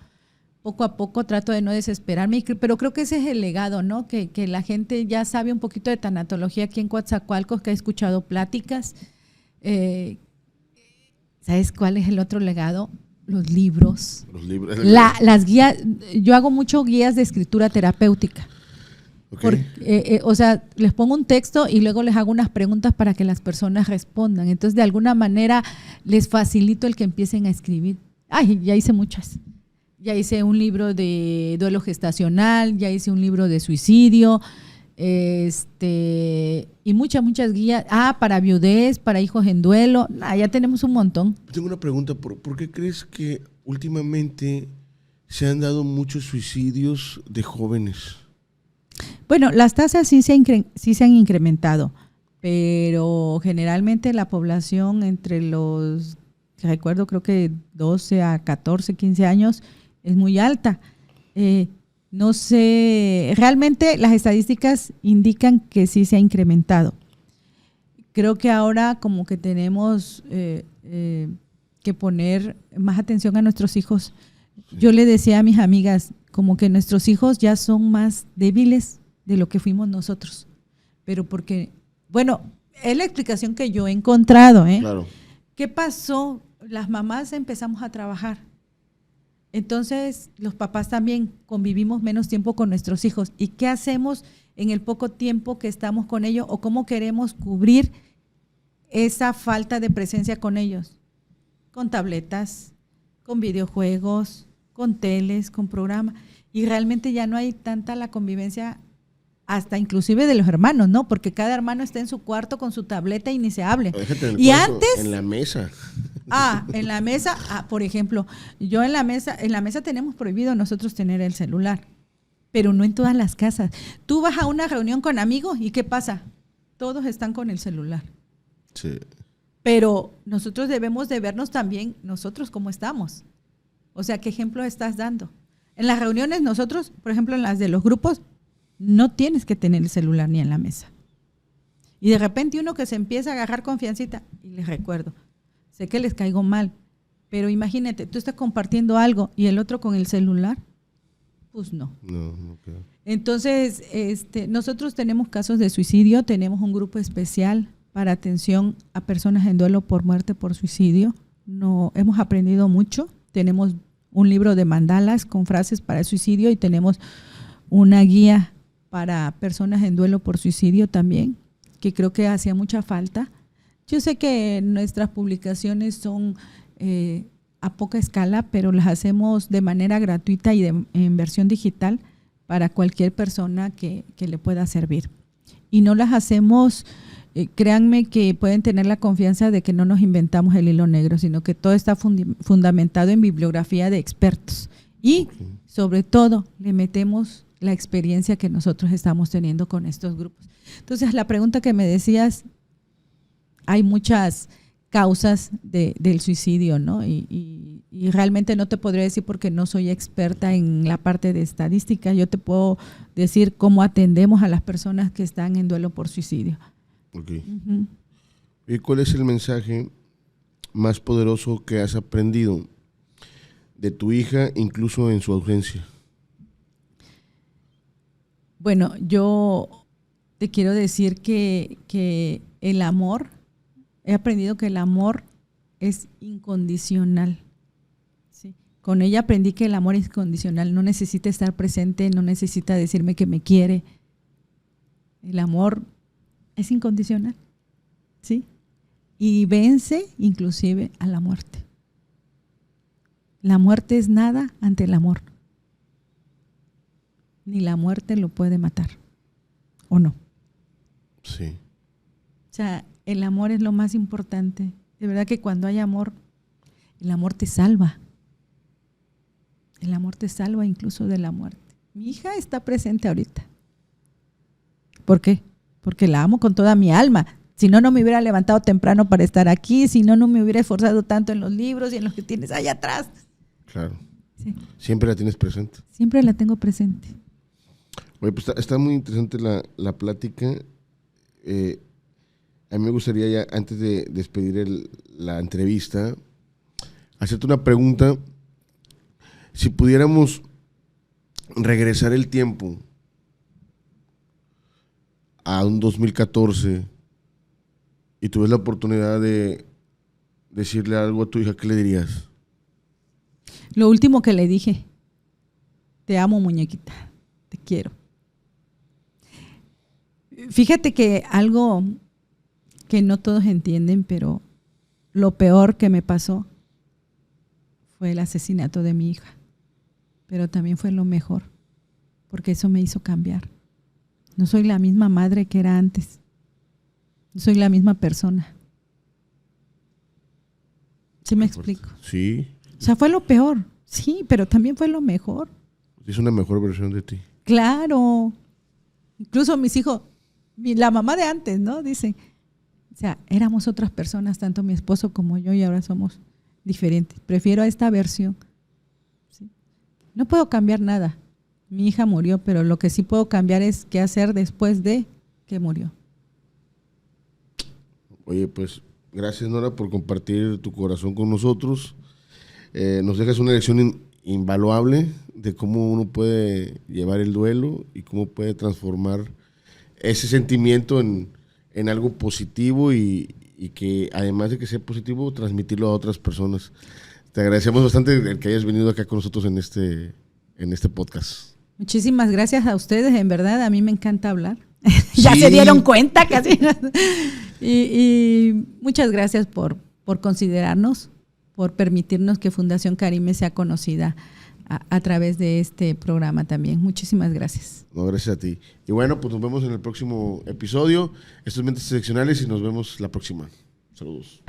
S1: poco a poco trato de no desesperarme. Pero creo que ese es el legado, ¿no? Que la gente ya sabe un poquito de tanatología aquí en Coatzacoalcos, que ha escuchado pláticas. ¿Sabes cuál es el otro legado? Los libros. Las guías. Yo hago mucho guías de escritura terapéutica. Okay. O sea, les pongo un texto y luego les hago unas preguntas para que las personas respondan. Entonces, de alguna manera, les facilito el que empiecen a escribir. Ay, ya hice muchas. Ya hice un libro de duelo gestacional, ya hice un libro de suicidio, y muchas guías. Para viudez, para hijos en duelo. Ya tenemos un montón.
S2: Tengo una pregunta. ¿Por qué crees que últimamente se han dado muchos suicidios de jóvenes?
S1: Bueno, las tasas sí se han incrementado, pero generalmente la población entre los, recuerdo, creo que 12 a 14, 15 años es muy alta. No sé, realmente las estadísticas indican que sí se ha incrementado. Creo que ahora como que tenemos que poner más atención a nuestros hijos. Sí. Yo le decía a mis amigas, como que nuestros hijos ya son más débiles de lo que fuimos nosotros. Pero porque, bueno, es la explicación que yo he encontrado.
S2: Claro.
S1: ¿Qué pasó? Las mamás empezamos a trabajar. Entonces, los papás también convivimos menos tiempo con nuestros hijos. ¿Y qué hacemos en el poco tiempo que estamos con ellos? ¿O cómo queremos cubrir esa falta de presencia con ellos? Con tabletas, con videojuegos, con teles, con programas. Y realmente ya no hay tanta la convivencia, hasta inclusive de los hermanos, ¿no? Porque cada hermano está en su cuarto con su tableta y ni se hable. Y antes...
S2: En la mesa.
S1: En la mesa, por ejemplo, yo en la mesa tenemos prohibido nosotros tener el celular, pero no en todas las casas. Tú vas a una reunión con amigos y ¿qué pasa? Todos están con el celular.
S2: Sí.
S1: Pero nosotros debemos de vernos también nosotros cómo estamos. O sea, ¿qué ejemplo estás dando? En las reuniones nosotros, por ejemplo, en las de los grupos, no tienes que tener el celular ni en la mesa. Y de repente uno que se empieza a agarrar confiancita, y les recuerdo, sé que les caigo mal, pero imagínate, tú estás compartiendo algo y el otro con el celular, pues no.
S2: No queda.
S1: Entonces, nosotros tenemos casos de suicidio, tenemos un grupo especial para atención a personas en duelo por muerte por suicidio. No, hemos aprendido mucho, tenemos un libro de mandalas con frases para el suicidio y tenemos una guía para personas en duelo por suicidio también, que creo que hacía mucha falta. Yo sé que nuestras publicaciones son a poca escala, pero las hacemos de manera gratuita y en versión digital para cualquier persona que le pueda servir. Y no las hacemos, créanme que pueden tener la confianza de que no nos inventamos el hilo negro, sino que todo está fundamentado en bibliografía de expertos. Y sobre todo le metemos la experiencia que nosotros estamos teniendo con estos grupos. Entonces, la pregunta que me decías, hay muchas causas del suicidio, ¿no? Y realmente no te podría decir porque no soy experta en la parte de estadística. Yo te puedo decir cómo atendemos a las personas que están en duelo por suicidio.
S2: Okay. Uh-huh. ¿Y cuál es el mensaje más poderoso que has aprendido de tu hija, incluso en su ausencia?
S1: Bueno, yo te quiero decir que el amor, he aprendido que el amor es incondicional. ¿Sí? Con ella aprendí que el amor es incondicional, no necesita estar presente, no necesita decirme que me quiere. El amor es incondicional, ¿sí? Y vence inclusive a la muerte. La muerte es nada ante el amor. Ni la muerte lo puede matar, ¿o no?
S2: Sí.
S1: O sea, el amor es lo más importante. De verdad que cuando hay amor, el amor te salva. El amor te salva incluso de la muerte. Mi hija está presente ahorita. ¿Por qué? Porque la amo con toda mi alma. Si no, no me hubiera levantado temprano para estar aquí. Si no, no me hubiera esforzado tanto en los libros y en los que tienes allá atrás.
S2: Claro.
S1: Sí.
S2: Siempre la tienes presente.
S1: Siempre la tengo presente.
S2: Oye, pues está muy interesante la plática. A mí me gustaría ya, antes de despedir la entrevista, hacerte una pregunta. Si pudiéramos regresar el tiempo a un 2014 y tuvieras la oportunidad de decirle algo a tu hija, ¿qué le dirías?
S1: Lo último que le dije, te amo, muñequita, te quiero. Fíjate que algo que no todos entienden, pero lo peor que me pasó fue el asesinato de mi hija. Pero también fue lo mejor, porque eso me hizo cambiar. No soy la misma madre que era antes. No soy la misma persona. ¿Sí me explico?
S2: Sí.
S1: O sea, fue lo peor, sí, pero también fue lo mejor.
S2: Es una mejor versión de ti.
S1: Claro. Incluso mis hijos, la mamá de antes, ¿no? Dicen, O sea, éramos otras personas, tanto mi esposo como yo, y ahora somos diferentes. Prefiero a esta versión. ¿Sí? No puedo cambiar nada. Mi hija murió, pero lo que sí puedo cambiar es qué hacer después de que murió.
S2: Oye, pues gracias, Nora, por compartir tu corazón con nosotros. Nos dejas una lección invaluable de cómo uno puede llevar el duelo y cómo puede transformar ese sentimiento en algo positivo y que además de que sea positivo, transmitirlo a otras personas. Te agradecemos bastante el que hayas venido acá con nosotros en este podcast.
S1: Muchísimas gracias a ustedes, en verdad, a mí me encanta hablar. Ya se dieron cuenta casi. y muchas gracias por considerarnos, por permitirnos que Fundación Carime sea conocida a través de este programa también. Muchísimas gracias.
S2: No, gracias a ti. Y bueno, pues nos vemos en el próximo episodio. Esto es Mentes Excepcionales y nos vemos la próxima. Saludos.